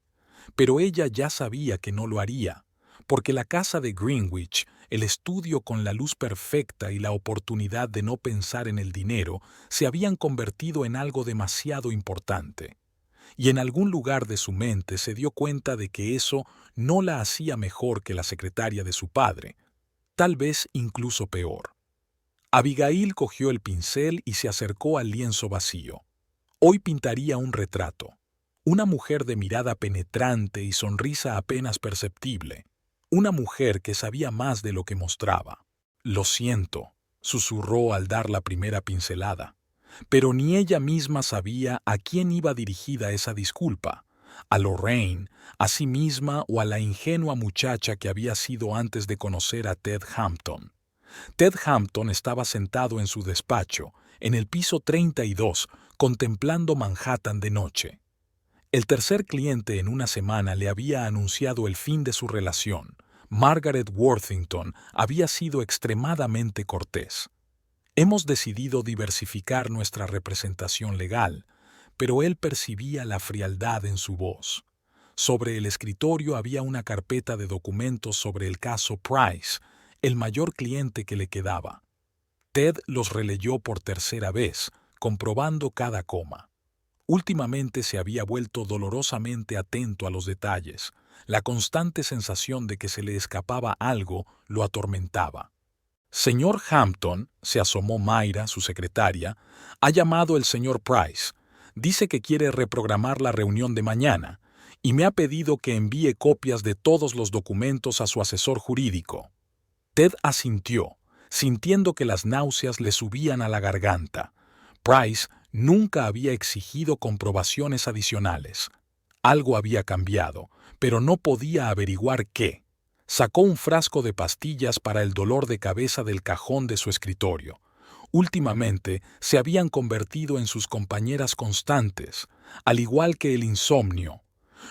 Pero ella ya sabía que no lo haría, porque la casa de Greenwich, el estudio con la luz perfecta y la oportunidad de no pensar en el dinero se habían convertido en algo demasiado importante. Y en algún lugar de su mente se dio cuenta de que eso no la hacía mejor que la secretaria de su padre, tal vez incluso peor. Abigail cogió el pincel y se acercó al lienzo vacío. Hoy pintaría un retrato. Una mujer de mirada penetrante y sonrisa apenas perceptible. Una mujer que sabía más de lo que mostraba. «Lo siento», susurró al dar la primera pincelada. Pero ni ella misma sabía a quién iba dirigida esa disculpa. A Lorraine, a sí misma o a la ingenua muchacha que había sido antes de conocer a Ted Hampton. Ted Hampton estaba sentado en su despacho, en el piso 32, contemplando Manhattan de noche. El tercer cliente en una semana le había anunciado el fin de su relación. Margaret Worthington había sido extremadamente cortés. «Hemos decidido diversificar nuestra representación legal», pero él percibía la frialdad en su voz. Sobre el escritorio había una carpeta de documentos sobre el caso Price, el mayor cliente que le quedaba. Ted los releyó por tercera vez, comprobando cada coma. Últimamente se había vuelto dolorosamente atento a los detalles. La constante sensación de que se le escapaba algo lo atormentaba. Señor Hampton, se asomó Mayra, su secretaria, ha llamado el señor Price. Dice que quiere reprogramar la reunión de mañana y me ha pedido que envíe copias de todos los documentos a su asesor jurídico. Ted asintió, sintiendo que las náuseas le subían a la garganta. Price nunca había exigido comprobaciones adicionales. Algo había cambiado, pero no podía averiguar qué. Sacó un frasco de pastillas para el dolor de cabeza del cajón de su escritorio. Últimamente se habían convertido en sus compañeras constantes, al igual que el insomnio.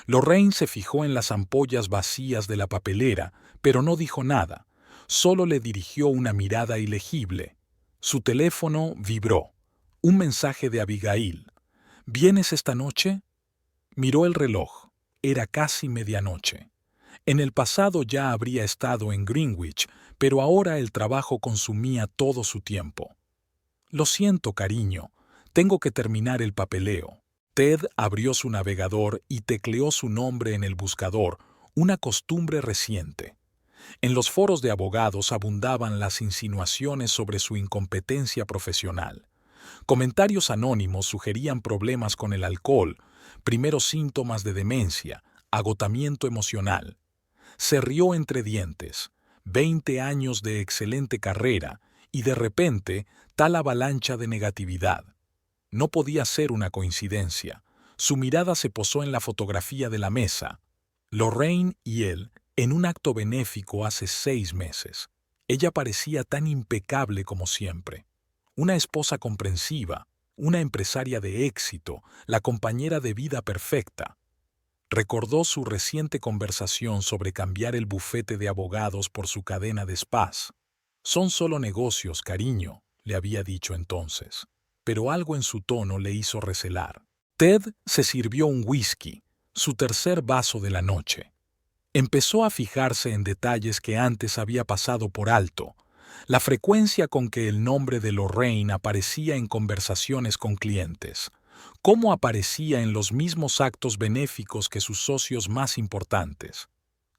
Lorraine se fijó en las ampollas vacías de la papelera, pero no dijo nada. Solo le dirigió una mirada ilegible. Su teléfono vibró. Un mensaje de Abigail. ¿Vienes esta noche? Miró el reloj. Era casi medianoche. En el pasado ya habría estado en Greenwich, pero ahora el trabajo consumía todo su tiempo. Lo siento, cariño. Tengo que terminar el papeleo. Ted abrió su navegador y tecleó su nombre en el buscador, una costumbre reciente. En los foros de abogados abundaban las insinuaciones sobre su incompetencia profesional. Comentarios anónimos sugerían problemas con el alcohol, primeros síntomas de demencia, agotamiento emocional. Se rió entre dientes. 20 años de excelente carrera y de repente tal avalancha de negatividad. No podía ser una coincidencia. Su mirada se posó en la fotografía de la mesa. Lorraine y él, en un acto benéfico hace 6 meses. Ella parecía tan impecable como siempre. Una esposa comprensiva, una empresaria de éxito, la compañera de vida perfecta. Recordó su reciente conversación sobre cambiar el bufete de abogados por su cadena de spas. Son solo negocios, cariño, le había dicho entonces, pero algo en su tono le hizo recelar. Ted se sirvió un whisky, su tercer vaso de la noche. Empezó a fijarse en detalles que antes había pasado por alto. La frecuencia con que el nombre de Lorraine aparecía en conversaciones con clientes. Cómo aparecía en los mismos actos benéficos que sus socios más importantes.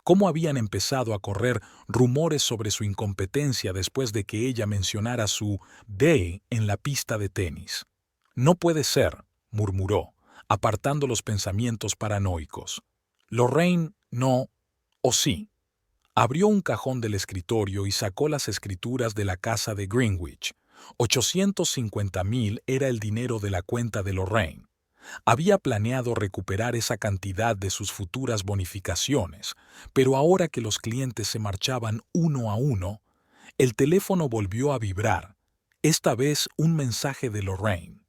Cómo habían empezado a correr rumores sobre su incompetencia después de que ella mencionara su day en la pista de tenis. No puede ser, murmuró, apartando los pensamientos paranoicos. Lorraine no, o sí. Abrió un cajón del escritorio y sacó las escrituras de la casa de Greenwich. 850,000 era el dinero de la cuenta de Lorraine. Había planeado recuperar esa cantidad de sus futuras bonificaciones, pero ahora que los clientes se marchaban uno a uno, el teléfono volvió a vibrar, esta vez un mensaje de Lorraine.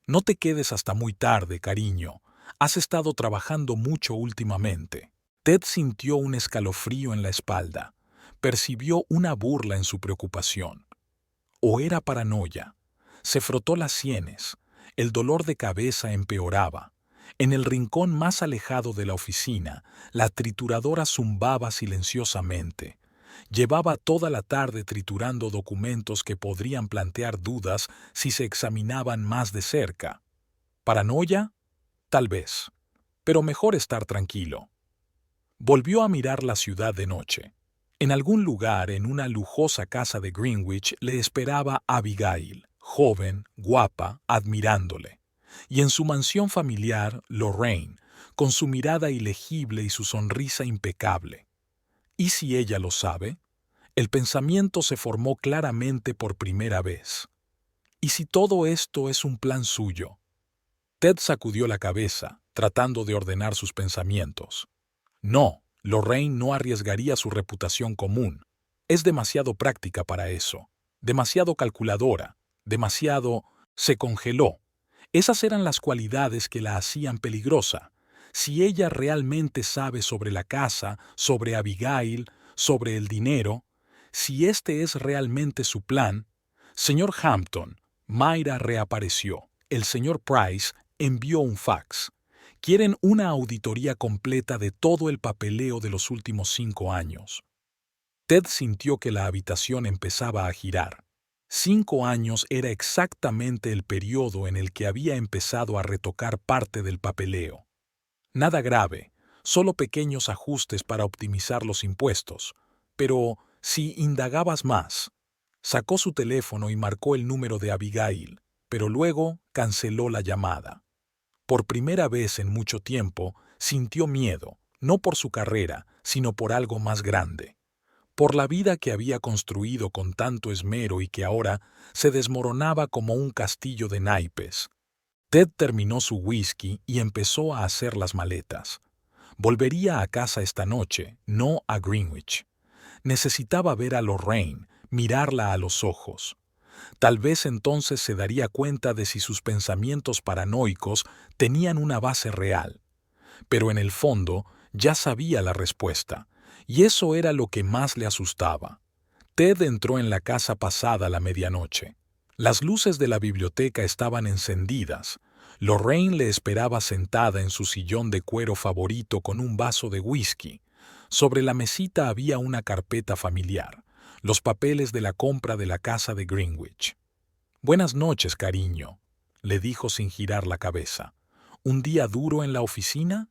No te quedes hasta muy tarde, cariño. Has estado trabajando mucho últimamente. Ted sintió un escalofrío en la espalda. Percibió una burla en su preocupación. ¿O era paranoia? Se frotó las sienes. El dolor de cabeza empeoraba. En el rincón más alejado de la oficina, la trituradora zumbaba silenciosamente. Llevaba toda la tarde triturando documentos que podrían plantear dudas si se examinaban más de cerca. ¿Paranoia? Tal vez. Pero mejor estar tranquilo. Volvió a mirar la ciudad de noche. En algún lugar en una lujosa casa de Greenwich le esperaba Abigail, joven, guapa, admirándole. Y en su mansión familiar, Lorraine, con su mirada ilegible y su sonrisa impecable. ¿Y si ella lo sabe? El pensamiento se formó claramente por primera vez. ¿Y si todo esto es un plan suyo? Ted sacudió la cabeza, tratando de ordenar sus pensamientos. No, Lorraine no arriesgaría su reputación común. Es demasiado práctica para eso. Demasiado calculadora. Demasiado... Se congeló. Esas eran las cualidades que la hacían peligrosa. Si ella realmente sabe sobre la casa, sobre Abigail, sobre el dinero, si este es realmente su plan... Señor Hampton, Mayra reapareció. El señor Price envió un fax. Quieren una auditoría completa de todo el papeleo de los últimos 5 años. Ted sintió que la habitación empezaba a girar. 5 años era exactamente el periodo en el que había empezado a retocar parte del papeleo. Nada grave, solo pequeños ajustes para optimizar los impuestos. Pero si indagabas más, sacó su teléfono y marcó el número de Abigail, pero luego canceló la llamada. Por primera vez en mucho tiempo, sintió miedo, no por su carrera, sino por algo más grande. Por la vida que había construido con tanto esmero y que ahora se desmoronaba como un castillo de naipes. Ted terminó su whisky y empezó a hacer las maletas. Volvería a casa esta noche, no a Greenwich. Necesitaba ver a Lorraine, mirarla a los ojos. Tal vez entonces se daría cuenta de si sus pensamientos paranoicos tenían una base real. Pero en el fondo ya sabía la respuesta, y eso era lo que más le asustaba. Ted entró en la casa pasada la medianoche. Las luces de la biblioteca estaban encendidas. Lorraine le esperaba sentada en su sillón de cuero favorito con un vaso de whisky. Sobre la mesita había una carpeta familiar, los papeles de la compra de la casa de Greenwich. «Buenas noches, cariño», le dijo sin girar la cabeza. «¿Un día duro en la oficina?»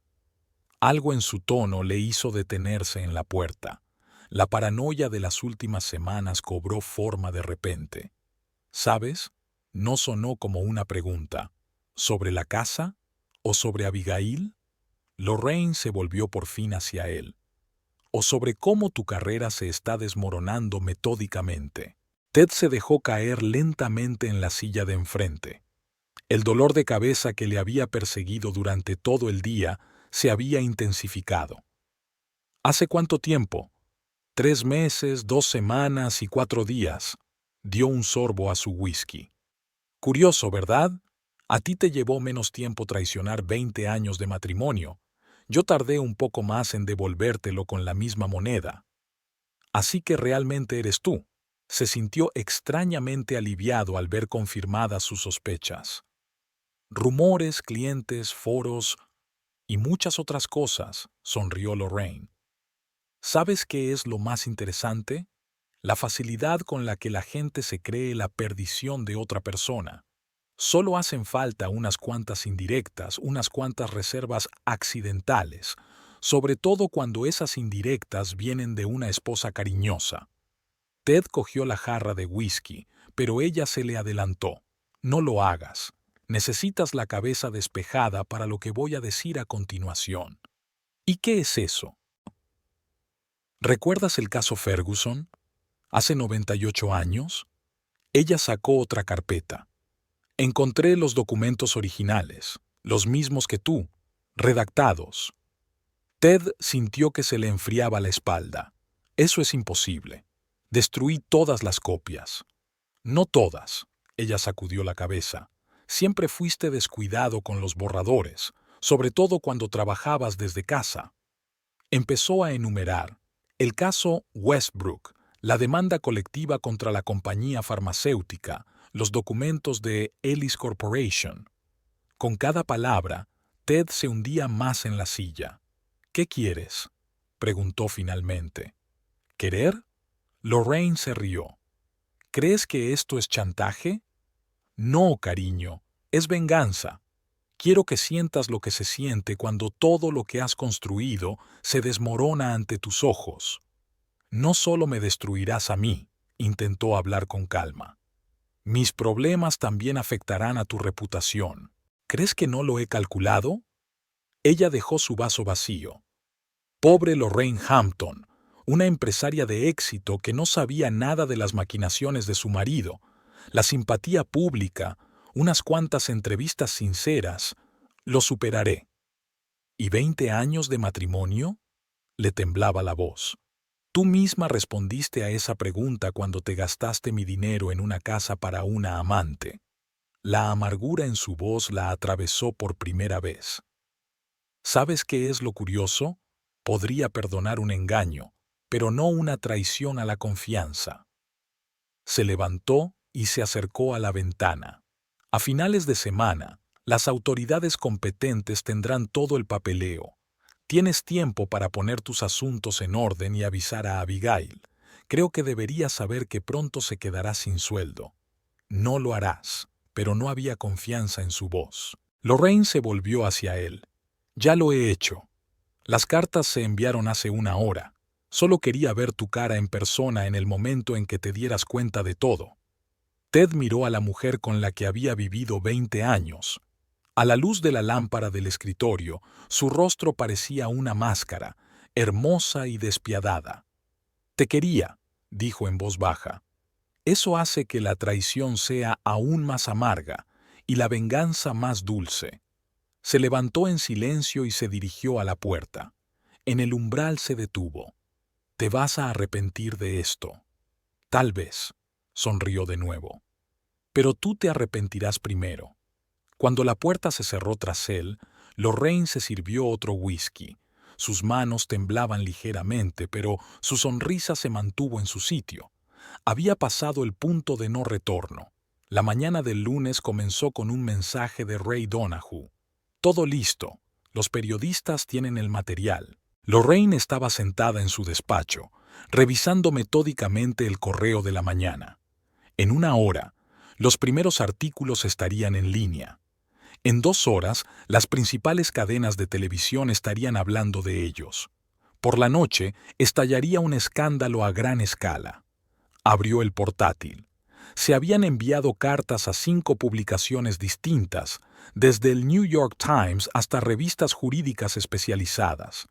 Algo en su tono le hizo detenerse en la puerta. La paranoia de las últimas semanas cobró forma de repente. ¿Sabes? No sonó como una pregunta. ¿Sobre la casa? ¿O sobre Abigail? Lorraine se volvió por fin hacia él. ¿O sobre cómo tu carrera se está desmoronando metódicamente? Ted se dejó caer lentamente en la silla de enfrente. El dolor de cabeza que le había perseguido durante todo el día se había intensificado. ¿Hace cuánto tiempo? 3 meses, 2 semanas y 4 días. Dio un sorbo a su whisky. Curioso, ¿verdad? A ti te llevó menos tiempo traicionar 20 años de matrimonio. Yo tardé un poco más en devolvértelo con la misma moneda. Así que realmente eres tú. Se sintió extrañamente aliviado al ver confirmadas sus sospechas. Rumores, clientes, foros y muchas otras cosas, sonrió Lorraine. ¿Sabes qué es lo más interesante? La facilidad con la que la gente se cree la perdición de otra persona. Solo hacen falta unas cuantas indirectas, unas cuantas reservas accidentales, sobre todo cuando esas indirectas vienen de una esposa cariñosa. Ted cogió la jarra de whisky, pero ella se le adelantó. No lo hagas. Necesitas la cabeza despejada para lo que voy a decir a continuación. ¿Y qué es eso? ¿Recuerdas el caso Ferguson? Hace 98 años. Ella sacó otra carpeta. Encontré los documentos originales, los mismos que tú, redactados. Ted sintió que se le enfriaba la espalda. Eso es imposible. Destruí todas las copias. No todas, ella sacudió la cabeza. Siempre fuiste descuidado con los borradores, sobre todo cuando trabajabas desde casa. Empezó a enumerar el caso Westbrook, la demanda colectiva contra la compañía farmacéutica, los documentos de Ellis Corporation. Con cada palabra, Ted se hundía más en la silla. «¿Qué quieres?», preguntó finalmente. «¿Querer?». Lorraine se rió. «¿Crees que esto es chantaje?». «No, cariño, es venganza. Quiero que sientas lo que se siente cuando todo lo que has construido se desmorona ante tus ojos. No solo me destruirás a mí», intentó hablar con calma. «Mis problemas también afectarán a tu reputación. ¿Crees que no lo he calculado?». Ella dejó su vaso vacío. Pobre Lorraine Hampton, una empresaria de éxito que no sabía nada de las maquinaciones de su marido, la simpatía pública, unas cuantas entrevistas sinceras. «Lo superaré». «¿Y 20 años de matrimonio?», le temblaba la voz. «Tú misma respondiste a esa pregunta cuando te gastaste mi dinero en una casa para una amante». La amargura en su voz la atravesó por primera vez. ¿Sabes qué es lo curioso? Podría perdonar un engaño, pero no una traición a la confianza. Se levantó y se acercó a la ventana. A finales de semana, las autoridades competentes tendrán todo el papeleo. Tienes tiempo para poner tus asuntos en orden y avisar a Abigail. Creo que deberías saber que pronto se quedará sin sueldo. No lo harás, pero no había confianza en su voz. Lorraine se volvió hacia él. Ya lo he hecho. Las cartas se enviaron hace una hora. Solo quería ver tu cara en persona en el momento en que te dieras cuenta de todo. Ted miró a la mujer con la que había vivido 20 años. A la luz de la lámpara del escritorio, su rostro parecía una máscara, hermosa y despiadada. Te quería, dijo en voz baja. Eso hace que la traición sea aún más amarga y la venganza más dulce. Se levantó en silencio y se dirigió a la puerta. En el umbral se detuvo. Te vas a arrepentir de esto. Tal vez, sonrió de nuevo. Pero tú te arrepentirás primero. Cuando la puerta se cerró tras él, Lorraine se sirvió otro whisky. Sus manos temblaban ligeramente, pero su sonrisa se mantuvo en su sitio. Había pasado el punto de no retorno. La mañana del lunes comenzó con un mensaje de Ray Donahue. Todo listo. Los periodistas tienen el material. Lorraine estaba sentada en su despacho, revisando metódicamente el correo de la mañana. En una hora, los primeros artículos estarían en línea. En 2 horas, las principales cadenas de televisión estarían hablando de ellos. Por la noche, estallaría un escándalo a gran escala. Abrió el portátil. Se habían enviado cartas a 5 publicaciones distintas, desde el New York Times hasta revistas jurídicas especializadas.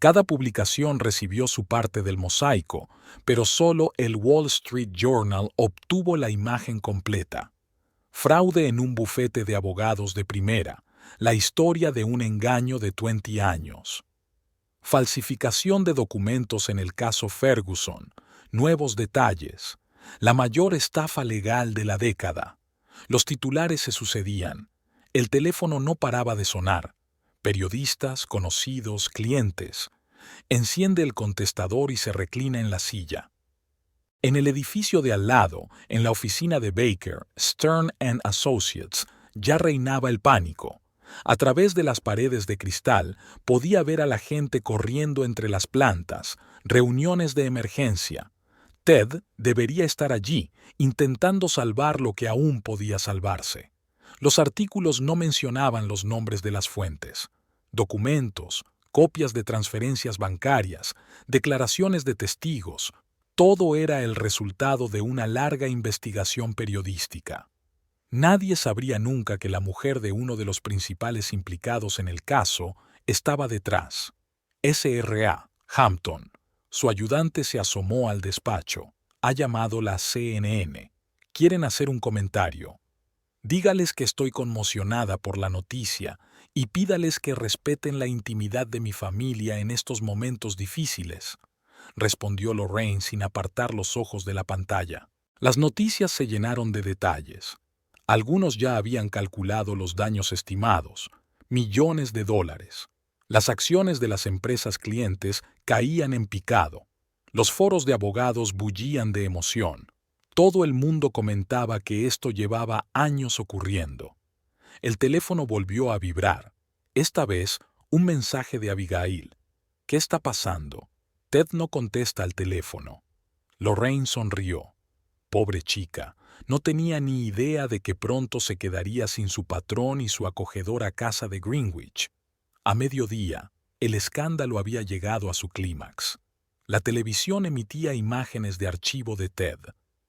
Cada publicación recibió su parte del mosaico, pero solo el Wall Street Journal obtuvo la imagen completa. Fraude en un bufete de abogados de primera, la historia de un engaño de 20 años. Falsificación de documentos en el caso Ferguson, nuevos detalles, la mayor estafa legal de la década. Los titulares se sucedían. El teléfono no paraba de sonar. Periodistas, conocidos, clientes. Enciende el contestador y se reclina en la silla. En el edificio de al lado, en la oficina de Baker, Stern & Associates, ya reinaba el pánico. A través de las paredes de cristal podía ver a la gente corriendo entre las plantas, reuniones de emergencia. Ted debería estar allí, intentando salvar lo que aún podía salvarse. Los artículos no mencionaban los nombres de las fuentes. Documentos, copias de transferencias bancarias, declaraciones de testigos, todo era el resultado de una larga investigación periodística. Nadie sabría nunca que la mujer de uno de los principales implicados en el caso estaba detrás. S.R.A. Hampton. Su ayudante se asomó al despacho. Ha llamado la CNN. Quieren hacer un comentario. Dígales que estoy conmocionada por la noticia y pídales que respeten la intimidad de mi familia en estos momentos difíciles, respondió Lorraine sin apartar los ojos de la pantalla. Las noticias se llenaron de detalles. Algunos ya habían calculado los daños estimados, millones de dólares. Las acciones de las empresas clientes caían en picado. Los foros de abogados bullían de emoción. Todo el mundo comentaba que esto llevaba años ocurriendo. El teléfono volvió a vibrar. Esta vez, un mensaje de Abigail. ¿Qué está pasando? Ted no contesta al teléfono. Lorraine sonrió. Pobre chica, no tenía ni idea de que pronto se quedaría sin su patrón y su acogedora casa de Greenwich. A mediodía, el escándalo había llegado a su clímax. La televisión emitía imágenes de archivo de Ted.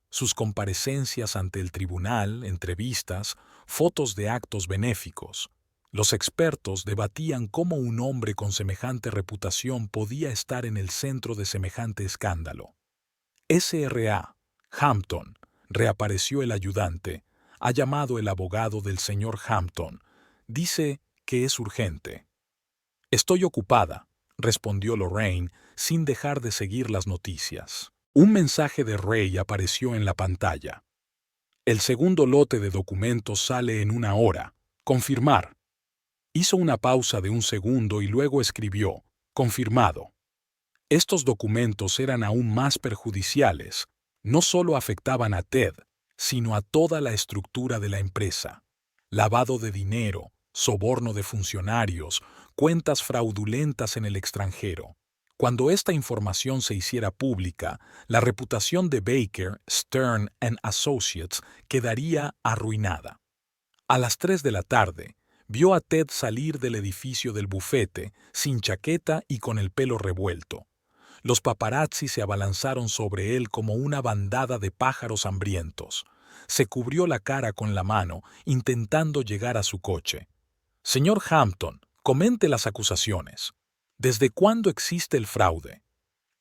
Sus comparecencias ante el tribunal, entrevistas, fotos de actos benéficos. Los expertos debatían cómo un hombre con semejante reputación podía estar en el centro de semejante escándalo. S.R.A. Hampton, reapareció el ayudante, ha llamado el abogado del señor Hampton. Dice que es urgente. Estoy ocupada, respondió Lorraine sin dejar de seguir las noticias. Un mensaje de Ray apareció en la pantalla. El segundo lote de documentos sale en 1 hora. Confirmar. Hizo una pausa de 1 segundo y luego escribió, confirmado. Estos documentos eran aún más perjudiciales. No solo afectaban a Ted, sino a toda la estructura de la empresa. Lavado de dinero, soborno de funcionarios, cuentas fraudulentas en el extranjero. Cuando esta información se hiciera pública, la reputación de Baker, Stern and Associates quedaría arruinada. A las 3 de la tarde, vio a Ted salir del edificio del bufete, sin chaqueta y con el pelo revuelto. Los paparazzi se abalanzaron sobre él como una bandada de pájaros hambrientos. Se cubrió la cara con la mano, intentando llegar a su coche. Señor Hampton, comente las acusaciones. ¿Desde cuándo existe el fraude?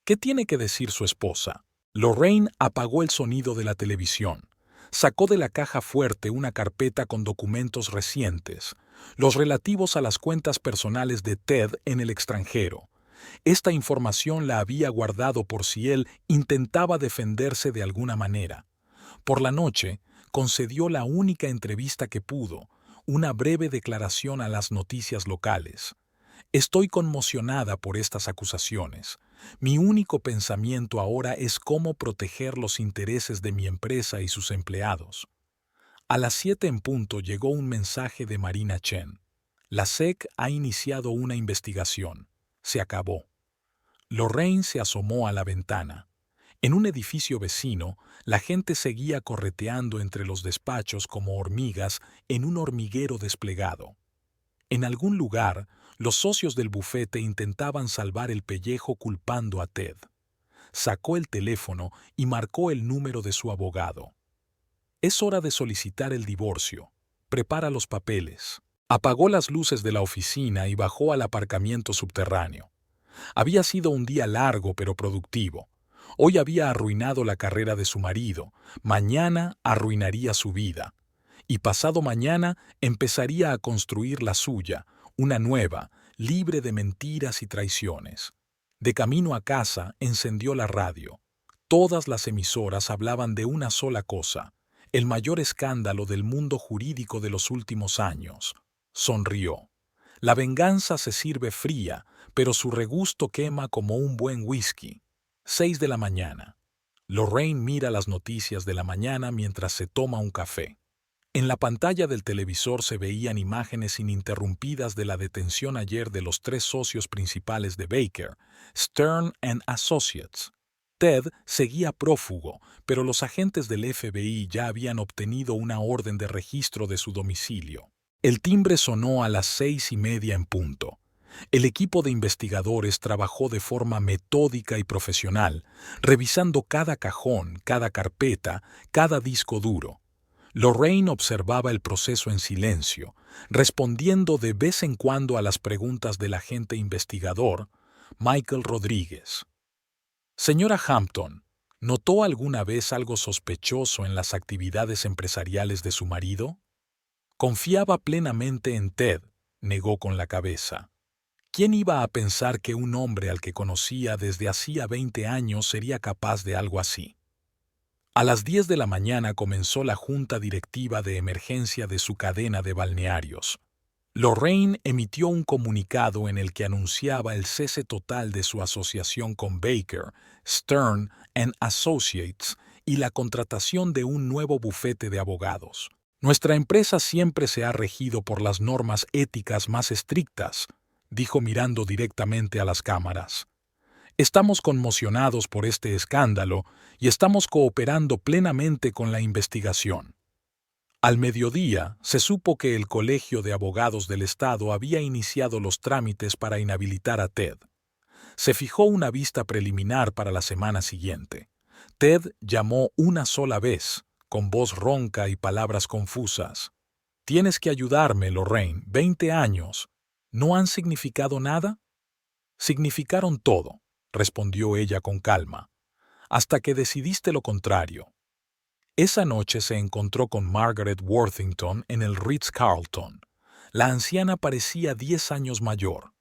¿Qué tiene que decir su esposa? Lorraine apagó el sonido de la televisión. Sacó de la caja fuerte una carpeta con documentos recientes, los relativos a las cuentas personales de Ted en el extranjero. Esta información la había guardado por si él intentaba defenderse de alguna manera. Por la noche, concedió la única entrevista que pudo, una breve declaración a las noticias locales. Estoy conmocionada por estas acusaciones. Mi único pensamiento ahora es cómo proteger los intereses de mi empresa y sus empleados. A las 7 en punto llegó un mensaje de Marina Chen. La SEC ha iniciado una investigación. Se acabó. Lorraine se asomó a la ventana. En un edificio vecino, la gente seguía correteando entre los despachos como hormigas en un hormiguero desplegado. En algún lugar, los socios del bufete intentaban salvar el pellejo culpando a Ted. Sacó el teléfono y marcó el número de su abogado. Es hora de solicitar el divorcio. Prepara los papeles. Apagó las luces de la oficina y bajó al aparcamiento subterráneo. Había sido un día largo pero productivo. Hoy había arruinado la carrera de su marido, mañana arruinaría su vida. Y pasado mañana empezaría a construir la suya, una nueva, libre de mentiras y traiciones. De camino a casa encendió la radio. Todas las emisoras hablaban de una sola cosa, el mayor escándalo del mundo jurídico de los últimos años. Sonrió. La venganza se sirve fría, pero su regusto quema como un buen whisky. 6 de la mañana. Lorraine mira las noticias de la mañana mientras se toma un café. En la pantalla del televisor se veían imágenes ininterrumpidas de la detención ayer de los 3 socios principales de Baker, Stern and Associates. Ted seguía prófugo, pero los agentes del FBI ya habían obtenido una orden de registro de su domicilio. El timbre sonó a las 6:30 en punto. El equipo de investigadores trabajó de forma metódica y profesional, revisando cada cajón, cada carpeta, cada disco duro. Lorraine observaba el proceso en silencio, respondiendo de vez en cuando a las preguntas del agente investigador, Michael Rodríguez. Señora Hampton, ¿notó alguna vez algo sospechoso en las actividades empresariales de su marido? Confiaba plenamente en Ted, negó con la cabeza. ¿Quién iba a pensar que un hombre al que conocía desde hacía 20 años sería capaz de algo así? A las 10 de la mañana comenzó la junta directiva de emergencia de su cadena de balnearios. Lorraine emitió un comunicado en el que anunciaba el cese total de su asociación con Baker, Stern and Associates y la contratación de un nuevo bufete de abogados. Nuestra empresa siempre se ha regido por las normas éticas más estrictas, dijo mirando directamente a las cámaras. Estamos conmocionados por este escándalo y estamos cooperando plenamente con la investigación. Al mediodía, se supo que el Colegio de Abogados del Estado había iniciado los trámites para inhabilitar a Ted. Se fijó una vista preliminar para la semana siguiente. Ted llamó una sola vez, con voz ronca y palabras confusas. «Tienes que ayudarme, Lorraine, 20 años. ¿No han significado nada?» «Significaron todo», respondió ella con calma, «hasta que decidiste lo contrario». Esa noche se encontró con Margaret Worthington en el Ritz-Carlton. La anciana parecía 10 años mayor.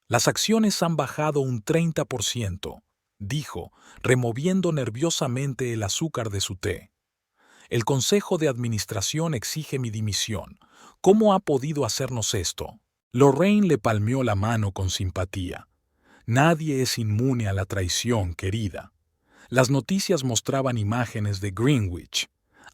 «Las acciones han bajado un 30%, dijo, removiendo nerviosamente el azúcar de su té. «El Consejo de Administración exige mi dimisión. ¿Cómo ha podido hacernos esto?» Lorraine le palmeó la mano con simpatía. «Nadie es inmune a la traición, querida». Las noticias mostraban imágenes de Greenwich.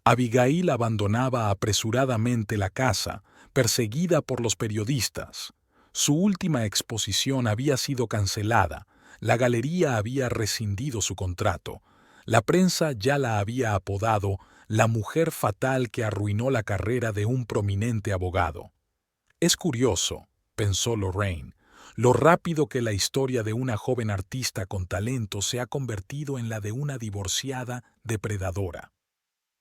Abigail abandonaba apresuradamente la casa, perseguida por los periodistas. Su última exposición había sido cancelada. La galería había rescindido su contrato. La prensa ya la había apodado la mujer fatal que arruinó la carrera de un prominente abogado. Es curioso, pensó Lorraine, lo rápido que la historia de una joven artista con talento se ha convertido en la de una divorciada depredadora.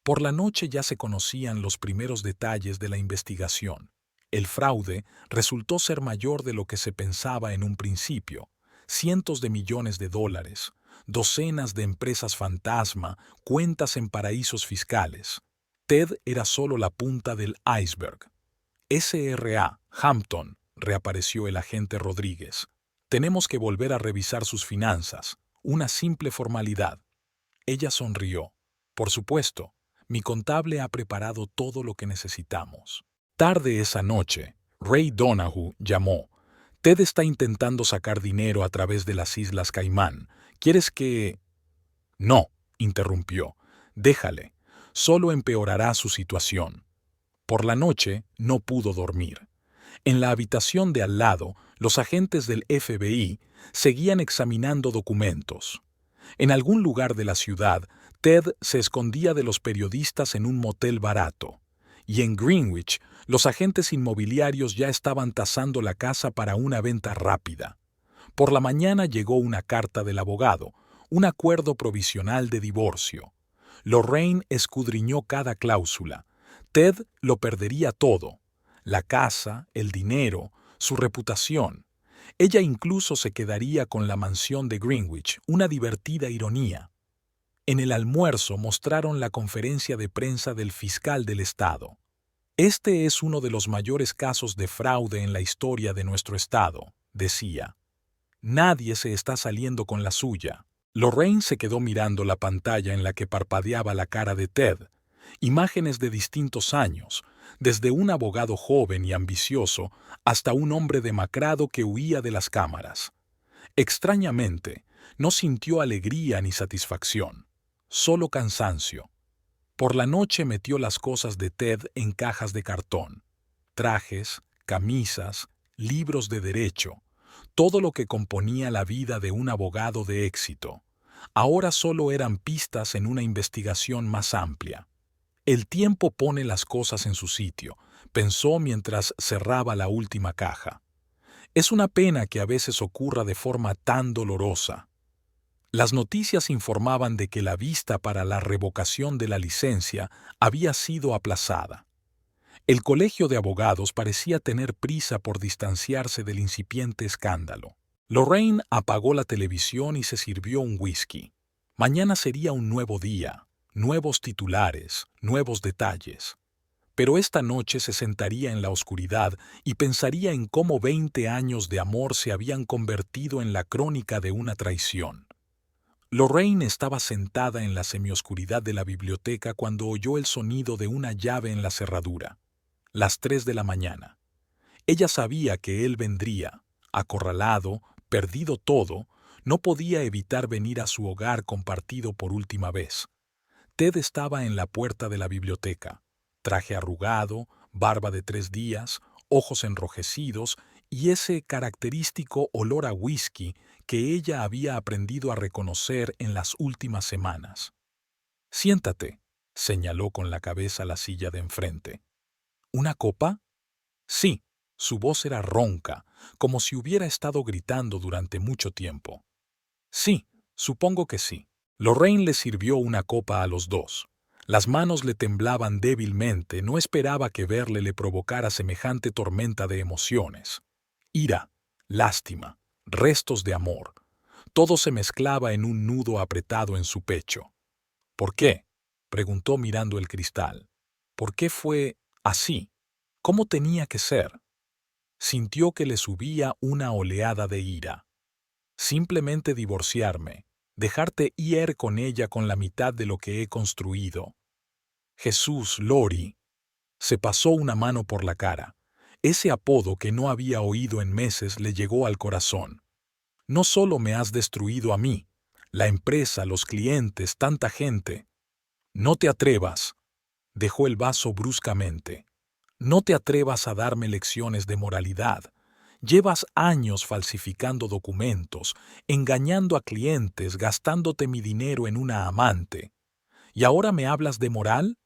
Por la noche ya se conocían los primeros detalles de la investigación. El fraude resultó ser mayor de lo que se pensaba en un principio. Cientos de millones de dólares, docenas de empresas fantasma, cuentas en paraísos fiscales. Ted era solo la punta del iceberg. SRA, Hampton, reapareció el agente Rodríguez. Tenemos que volver a revisar sus finanzas. Una simple formalidad. Ella sonrió. Por supuesto, mi contable ha preparado todo lo que necesitamos. Tarde esa noche, Ray Donahue llamó. Ted está intentando sacar dinero a través de las Islas Caimán. ¿Quieres que...? No, interrumpió. Déjale. Solo empeorará su situación. Por la noche no pudo dormir. En la habitación de al lado, los agentes del FBI seguían examinando documentos. En algún lugar de la ciudad, Ted se escondía de los periodistas en un motel barato. Y en Greenwich, los agentes inmobiliarios ya estaban tasando la casa para una venta rápida. Por la mañana llegó una carta del abogado, un acuerdo provisional de divorcio. Lorraine escudriñó cada cláusula. Ted lo perdería todo: la casa, el dinero, su reputación. Ella incluso se quedaría con la mansión de Greenwich, una divertida ironía. En el almuerzo mostraron la conferencia de prensa del fiscal del estado. Este es uno de los mayores casos de fraude en la historia de nuestro estado, decía. Nadie se está saliendo con la suya. Lorraine se quedó mirando la pantalla en la que parpadeaba la cara de Ted. Imágenes de distintos años, desde un abogado joven y ambicioso hasta un hombre demacrado que huía de las cámaras. Extrañamente, no sintió alegría ni satisfacción, solo cansancio. Por la noche metió las cosas de Ted en cajas de cartón. Trajes, camisas, libros de derecho, todo lo que componía la vida de un abogado de éxito. Ahora solo eran pistas en una investigación más amplia. El tiempo pone las cosas en su sitio, pensó mientras cerraba la última caja. Es una pena que a veces ocurra de forma tan dolorosa. Las noticias informaban de que la vista para la revocación de la licencia había sido aplazada. El colegio de abogados parecía tener prisa por distanciarse del incipiente escándalo. Lorraine apagó la televisión y se sirvió un whisky. Mañana sería un nuevo día, nuevos titulares, nuevos detalles. Pero esta noche se sentaría en la oscuridad y pensaría en cómo 20 años de amor se habían convertido en la crónica de una traición. Lorraine estaba sentada en la semioscuridad de la biblioteca cuando oyó el sonido de una llave en la cerradura. Las 3 de la mañana. Ella sabía que él vendría, acorralado, perdido todo, no podía evitar venir a su hogar compartido por última vez. Ted estaba en la puerta de la biblioteca, traje arrugado, barba de 3 días, ojos enrojecidos y ese característico olor a whisky que ella había aprendido a reconocer en las últimas semanas. «Siéntate», señaló con la cabeza la silla de enfrente. «¿Una copa?» Sí, su voz era ronca, como si hubiera estado gritando durante mucho tiempo. «Sí, supongo que sí». Lorraine le sirvió una copa a los dos. Las manos le temblaban débilmente, no esperaba que verle le provocara semejante tormenta de emociones. Ira, lástima, restos de amor. Todo se mezclaba en un nudo apretado en su pecho. «¿Por qué?», preguntó mirando el cristal. «¿Por qué fue así? ¿Cómo tenía que ser?». Sintió que le subía una oleada de ira. «Simplemente divorciarme, dejarte ir con ella con la mitad de lo que he construido». «Jesús, Lori». Se pasó una mano por la cara. Ese apodo que no había oído en meses le llegó al corazón. «No solo me has destruido a mí, la empresa, los clientes, tanta gente». «No te atrevas». Dejó el vaso bruscamente. «No te atrevas a darme lecciones de moralidad. Llevas años falsificando documentos, engañando a clientes, gastándote mi dinero en una amante. ¿Y ahora me hablas de moral?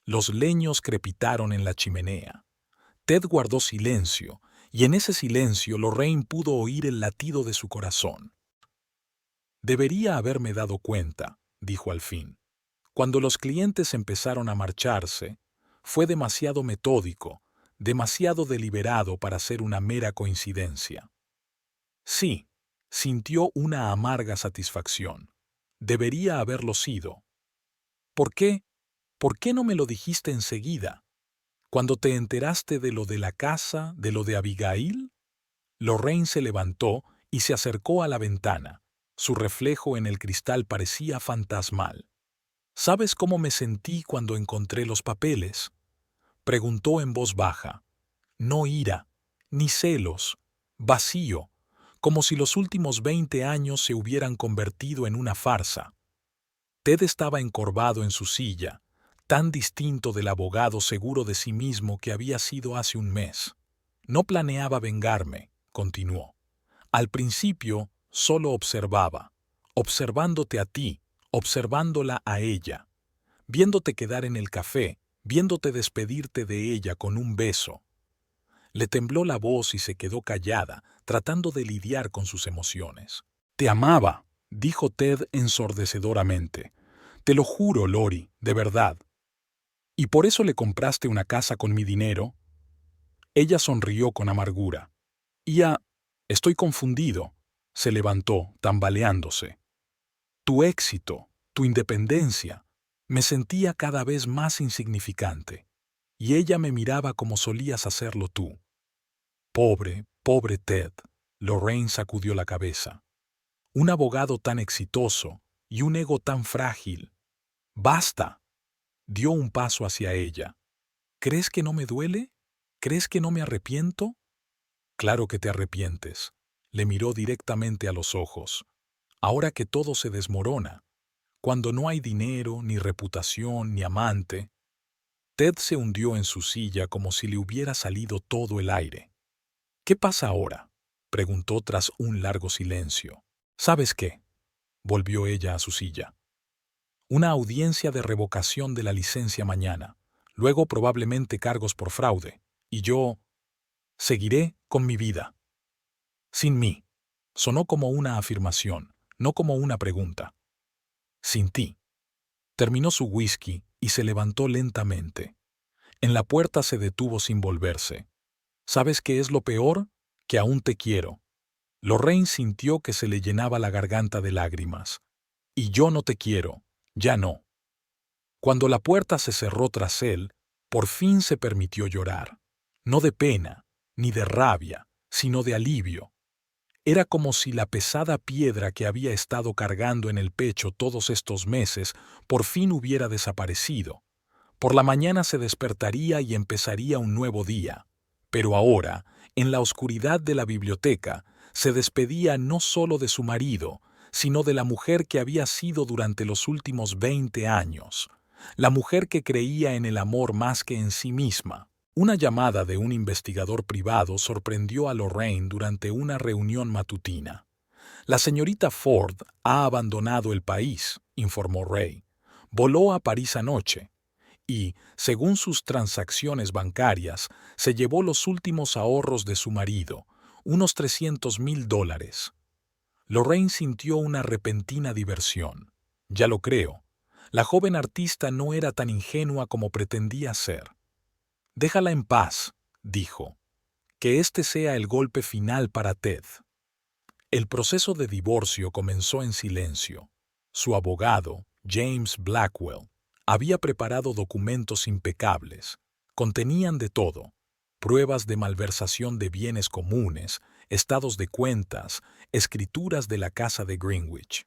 Los leños crepitaron en la chimenea. Ted guardó silencio, y en ese silencio Lorraine pudo oír el latido de su corazón. Debería haberme dado cuenta, dijo al fin. Cuando los clientes empezaron a marcharse, fue demasiado metódico, demasiado deliberado para ser una mera coincidencia. Sí, sintió una amarga satisfacción. Debería haberlo sido. ¿Por qué? ¿Por qué no me lo dijiste enseguida? Cuando te enteraste de lo de la casa, de lo de Abigail. Lorraine se levantó y se acercó a la ventana. Su reflejo en el cristal parecía fantasmal. ¿Sabes cómo me sentí cuando encontré los papeles? Preguntó en voz baja. No ira, ni celos, vacío, como si los últimos 20 años se hubieran convertido en una farsa. Ted estaba encorvado en su silla, tan distinto del abogado seguro de sí mismo que había sido hace un mes. No planeaba vengarme, continuó. Al principio solo observaba, observándote a ti, observándola a ella, viéndote quedar en el café, viéndote despedirte de ella con un beso. Le tembló la voz y se quedó callada, tratando de lidiar con sus emociones. Te amaba, dijo Ted ensordecedoramente. Te lo juro, Lori, de verdad. ¿Y por eso le compraste una casa con mi dinero? Ella sonrió con amargura. Estoy confundido. Se levantó, tambaleándose. Tu éxito, tu independencia. Me sentía cada vez más insignificante. Y ella me miraba como solías hacerlo tú. Pobre, pobre Ted. Lorraine sacudió la cabeza. Un abogado tan exitoso y un ego tan frágil. ¡Basta! Dio un paso hacia ella. ¿Crees que no me duele? ¿Crees que no me arrepiento? Claro que te arrepientes. Le miró directamente a los ojos. Ahora que todo se desmorona, cuando no hay dinero, ni reputación, ni amante. Ted se hundió en su silla como si le hubiera salido todo el aire. ¿Qué pasa ahora?, preguntó tras un largo silencio. ¿Sabes qué?, volvió ella a su silla. Una audiencia de revocación de la licencia mañana, luego probablemente cargos por fraude, y yo seguiré con mi vida. Sin mí. Sonó como una afirmación, no como una pregunta. Sin ti. Terminó su whisky y se levantó lentamente. En la puerta se detuvo sin volverse. ¿Sabes qué es lo peor? Que aún te quiero. Lorraine sintió que se le llenaba la garganta de lágrimas. Y yo no te quiero, ya no. Cuando la puerta se cerró tras él, por fin se permitió llorar. No de pena, ni de rabia, sino de alivio. Era como si la pesada piedra que había estado cargando en el pecho todos estos meses por fin hubiera desaparecido. Por la mañana se despertaría y empezaría un nuevo día. Pero ahora, en la oscuridad de la biblioteca, se despedía no solo de su marido, sino de la mujer que había sido durante los últimos 20 años. La mujer que creía en el amor más que en sí misma. Una llamada de un investigador privado sorprendió a Lorraine durante una reunión matutina. La señorita Ford ha abandonado el país, informó Ray. Voló a París anoche y, según sus transacciones bancarias, se llevó los últimos ahorros de su marido, unos $300,000. Lorraine sintió una repentina diversión. Ya lo creo. La joven artista no era tan ingenua como pretendía ser. Déjala en paz, dijo. Que este sea el golpe final para Ted. El proceso de divorcio comenzó en silencio. Su abogado, James Blackwell, había preparado documentos impecables. Contenían de todo: pruebas de malversación de bienes comunes, estados de cuentas, escrituras de la casa de Greenwich.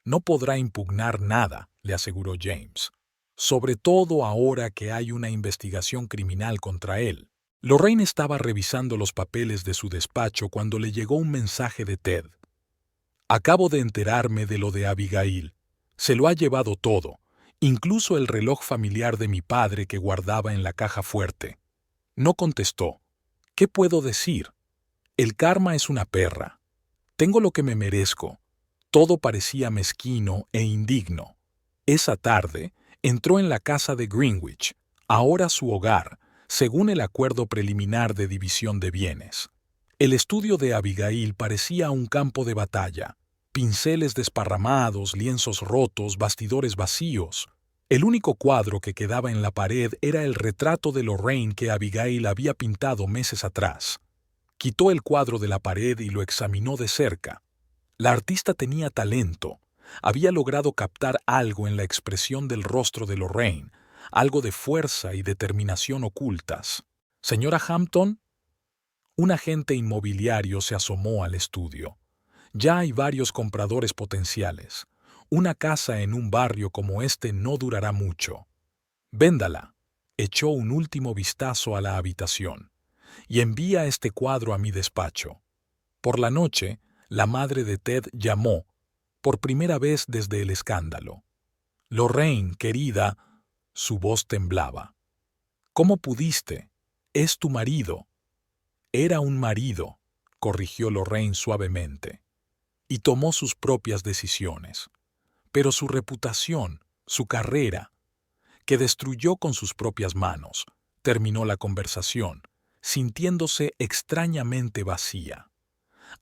No podrá impugnar nada, le aseguró James. Sobre todo ahora que hay una investigación criminal contra él. Lorraine estaba revisando los papeles de su despacho cuando le llegó un mensaje de Ted. Acabo de enterarme de lo de Abigail. Se lo ha llevado todo, incluso el reloj familiar de mi padre que guardaba en la caja fuerte. No contestó. ¿Qué puedo decir? El karma es una perra. Tengo lo que me merezco. Todo parecía mezquino e indigno. Esa tarde, entró en la casa de Greenwich, ahora su hogar, según el acuerdo preliminar de división de bienes. El estudio de Abigail parecía un campo de batalla. Pinceles desparramados, lienzos rotos, bastidores vacíos. El único cuadro que quedaba en la pared era el retrato de Lorraine que Abigail había pintado meses atrás. Quitó el cuadro de la pared y lo examinó de cerca. La artista tenía talento. Había logrado captar algo en la expresión del rostro de Lorraine, algo de fuerza y determinación ocultas. «Señora Hampton». Un agente inmobiliario se asomó al estudio. Ya hay varios compradores potenciales. Una casa en un barrio como este no durará mucho. Véndala. Echó un último vistazo a la habitación. Y envía este cuadro a mi despacho. Por la noche, la madre de Ted llamó, por primera vez desde el escándalo. «Lorraine, querida», su voz temblaba. «¿Cómo pudiste? Es tu marido». «Era un marido», corrigió Lorraine suavemente, y tomó sus propias decisiones. Pero su reputación, su carrera, que destruyó con sus propias manos, terminó la conversación, sintiéndose extrañamente vacía.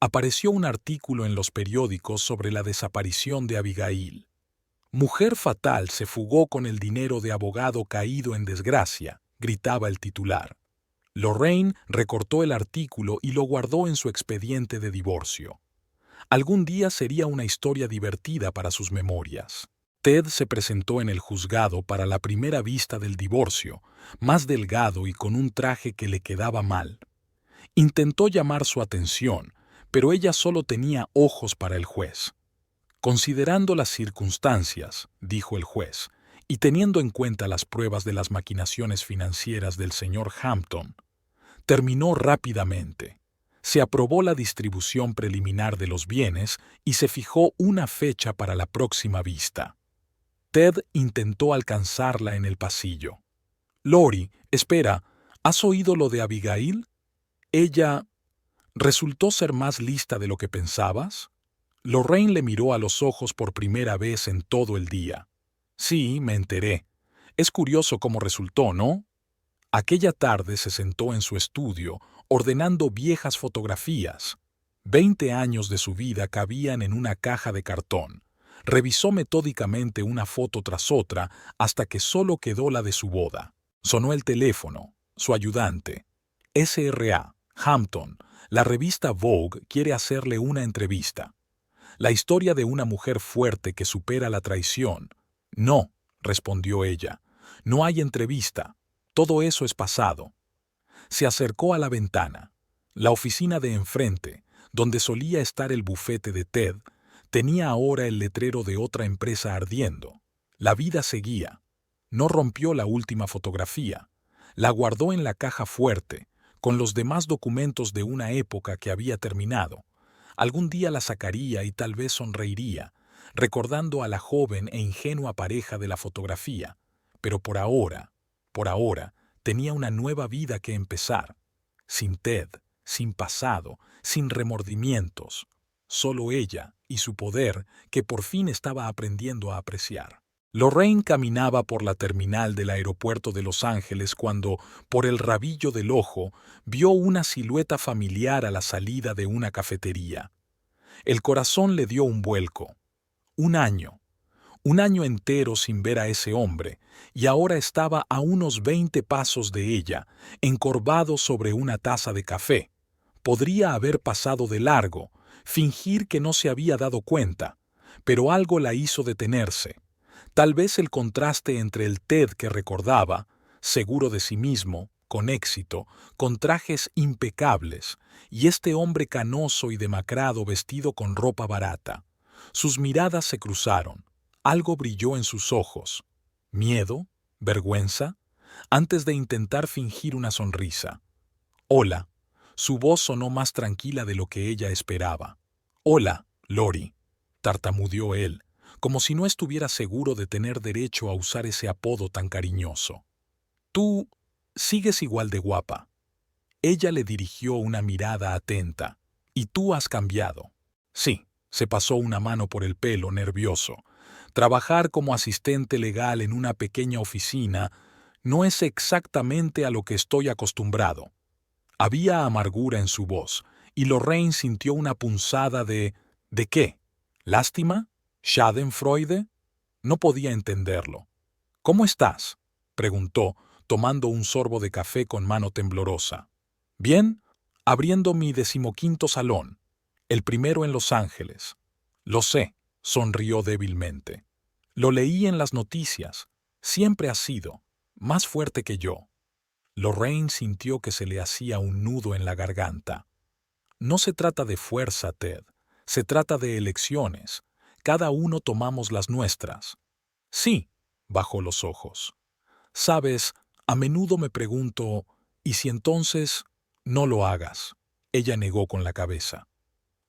Apareció un artículo en los periódicos sobre la desaparición de Abigail. «Mujer fatal se fugó con el dinero de abogado caído en desgracia», gritaba el titular. Lorraine recortó el artículo y lo guardó en su expediente de divorcio. Algún día sería una historia divertida para sus memorias. Ted se presentó en el juzgado para la primera vista del divorcio, más delgado y con un traje que le quedaba mal. Intentó llamar su atención, pero ella solo tenía ojos para el juez. «Considerando las circunstancias», dijo el juez, «y teniendo en cuenta las pruebas de las maquinaciones financieras del señor Hampton», terminó rápidamente. Se aprobó la distribución preliminar de los bienes y se fijó una fecha para la próxima vista. Ted intentó alcanzarla en el pasillo. «Lori, espera, ¿has oído lo de Abigail? Ella resultó ser más lista de lo que pensabas». Lorraine le miró a los ojos por primera vez en todo el día. «Sí, me enteré. Es curioso cómo resultó, ¿no?». Aquella tarde se sentó en su estudio, ordenando viejas fotografías. 20 años de su vida cabían en una caja de cartón. Revisó metódicamente una foto tras otra hasta que solo quedó la de su boda. Sonó el teléfono. Su ayudante. «SRA, Hampton, la revista Vogue quiere hacerle una entrevista». La historia de una mujer fuerte que supera la traición. «No», respondió ella, «no hay entrevista. Todo eso es pasado». Se acercó a la ventana. La oficina de enfrente, donde solía estar el bufete de Ted, tenía ahora el letrero de otra empresa ardiendo. La vida seguía. No rompió la última fotografía. La guardó en la caja fuerte, con los demás documentos de una época que había terminado. Algún día la sacaría y tal vez sonreiría, recordando a la joven e ingenua pareja de la fotografía. Pero por ahora, tenía una nueva vida que empezar. Sin Ted, sin pasado, sin remordimientos. Solo ella y su poder que por fin estaba aprendiendo a apreciar. Lorraine caminaba por la terminal del aeropuerto de Los Ángeles cuando, por el rabillo del ojo, vio una silueta familiar a la salida de una cafetería. El corazón le dio un vuelco. Un año entero sin ver a ese hombre, y ahora estaba a unos 20 pasos de ella, encorvado sobre una taza de café. Podría haber pasado de largo, fingir que no se había dado cuenta, pero algo la hizo detenerse. Tal vez el contraste entre el Ted que recordaba, seguro de sí mismo, con éxito, con trajes impecables, y este hombre canoso y demacrado vestido con ropa barata. Sus miradas se cruzaron. Algo brilló en sus ojos. ¿Miedo? ¿Vergüenza? Antes de intentar fingir una sonrisa. «Hola». Su voz sonó más tranquila de lo que ella esperaba. «Hola, Lori», tartamudeó él, como si no estuviera seguro de tener derecho a usar ese apodo tan cariñoso. «Tú sigues igual de guapa». Ella le dirigió una mirada atenta. «¿Y tú has cambiado?» «Sí», se pasó una mano por el pelo, nervioso. «Trabajar como asistente legal en una pequeña oficina no es exactamente a lo que estoy acostumbrado». Había amargura en su voz, y Lorraine sintió una punzada de... ¿De qué? ¿Lástima? ¿Schadenfreude? No podía entenderlo. «¿Cómo estás?», preguntó, tomando un sorbo de café con mano temblorosa. «Bien, abriendo mi 15º salón, el primero en Los Ángeles». «Lo sé», sonrió débilmente. «Lo leí en las noticias. Siempre has sido más fuerte que yo». Lorraine sintió que se le hacía un nudo en la garganta. «No se trata de fuerza, Ted. Se trata de elecciones. Cada uno tomamos las nuestras». «Sí», bajó los ojos. «Sabes, a menudo me pregunto, ¿y si entonces no lo hagas?». Ella negó con la cabeza.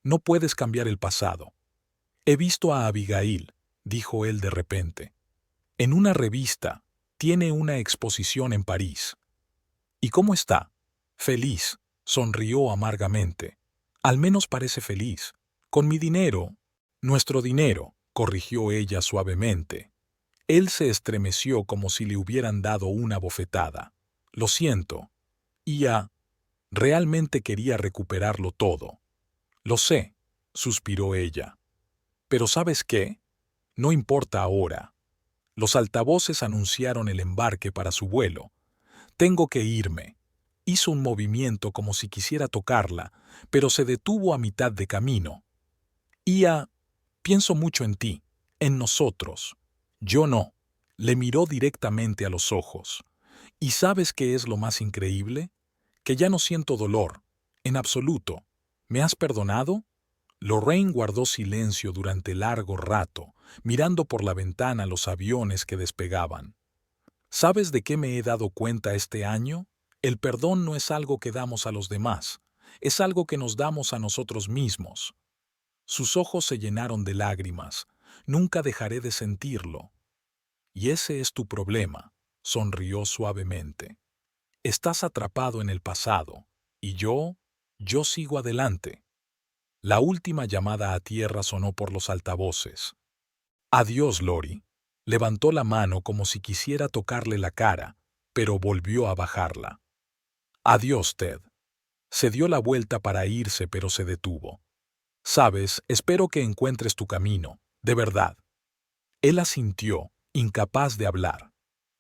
«No puedes cambiar el pasado». «He visto a Abigail», dijo él de repente. «En una revista. Tiene una exposición en París». «¿Y cómo está?» «Feliz», sonrió amargamente. «Al menos parece feliz. Con mi dinero». «Nuestro dinero», corrigió ella suavemente. Él se estremeció como si le hubieran dado una bofetada. «Lo siento». Ia realmente quería recuperarlo todo. «Lo sé», suspiró ella. «Pero ¿sabes qué? No importa ahora». Los altavoces anunciaron el embarque para su vuelo. «Tengo que irme». Hizo un movimiento como si quisiera tocarla, pero se detuvo a mitad de camino. «Ia, pienso mucho en ti, en nosotros». «Yo no». Le miró directamente a los ojos. «¿Y sabes qué es lo más increíble? Que ya no siento dolor, en absoluto. ¿Me has perdonado?». Lorraine guardó silencio durante largo rato, mirando por la ventana los aviones que despegaban. «¿Sabes de qué me he dado cuenta este año? El perdón no es algo que damos a los demás, es algo que nos damos a nosotros mismos». Sus ojos se llenaron de lágrimas. «Nunca dejaré de sentirlo». «Y ese es tu problema», sonrió suavemente. «Estás atrapado en el pasado, y yo sigo adelante». La última llamada a tierra sonó por los altavoces. «Adiós, Lori». Levantó la mano como si quisiera tocarle la cara, pero volvió a bajarla. «Adiós, Ted». Se dio la vuelta para irse, pero se detuvo. «Sabes, espero que encuentres tu camino, de verdad». Él asintió, incapaz de hablar.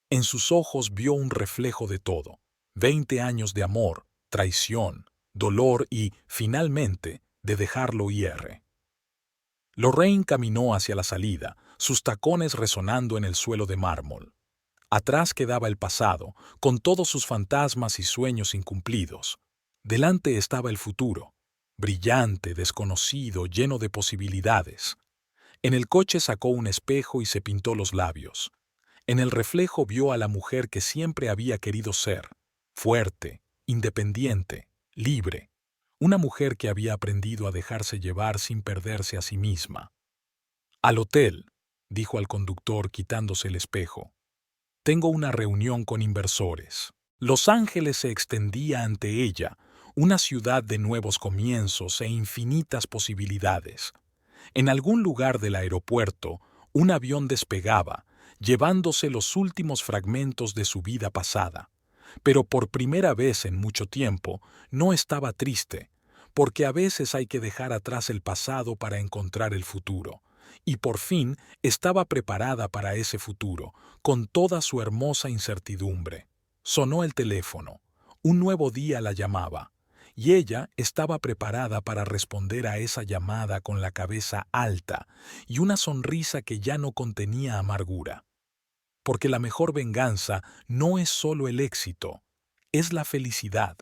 En sus ojos vio un reflejo de todo: 20 años de amor, traición, dolor y, finalmente, de dejarlo ir. Lorraine caminó hacia la salida, sus tacones resonando en el suelo de mármol. Atrás quedaba el pasado, con todos sus fantasmas y sueños incumplidos. Delante estaba el futuro, brillante, desconocido, lleno de posibilidades. En el coche sacó un espejo y se pintó los labios. En el reflejo vio a la mujer que siempre había querido ser: fuerte, independiente, libre. Una mujer que había aprendido a dejarse llevar sin perderse a sí misma. «Al hotel», dijo al conductor quitándose el espejo. «Tengo una reunión con inversores». Los Ángeles se extendía ante ella, una ciudad de nuevos comienzos e infinitas posibilidades. En algún lugar del aeropuerto, un avión despegaba, llevándose los últimos fragmentos de su vida pasada. Pero por primera vez en mucho tiempo no estaba triste, porque a veces hay que dejar atrás el pasado para encontrar el futuro. Y por fin estaba preparada para ese futuro, con toda su hermosa incertidumbre. Sonó el teléfono. Un nuevo día la llamaba, y ella estaba preparada para responder a esa llamada con la cabeza alta y una sonrisa que ya no contenía amargura. Porque la mejor venganza no es solo el éxito, es la felicidad.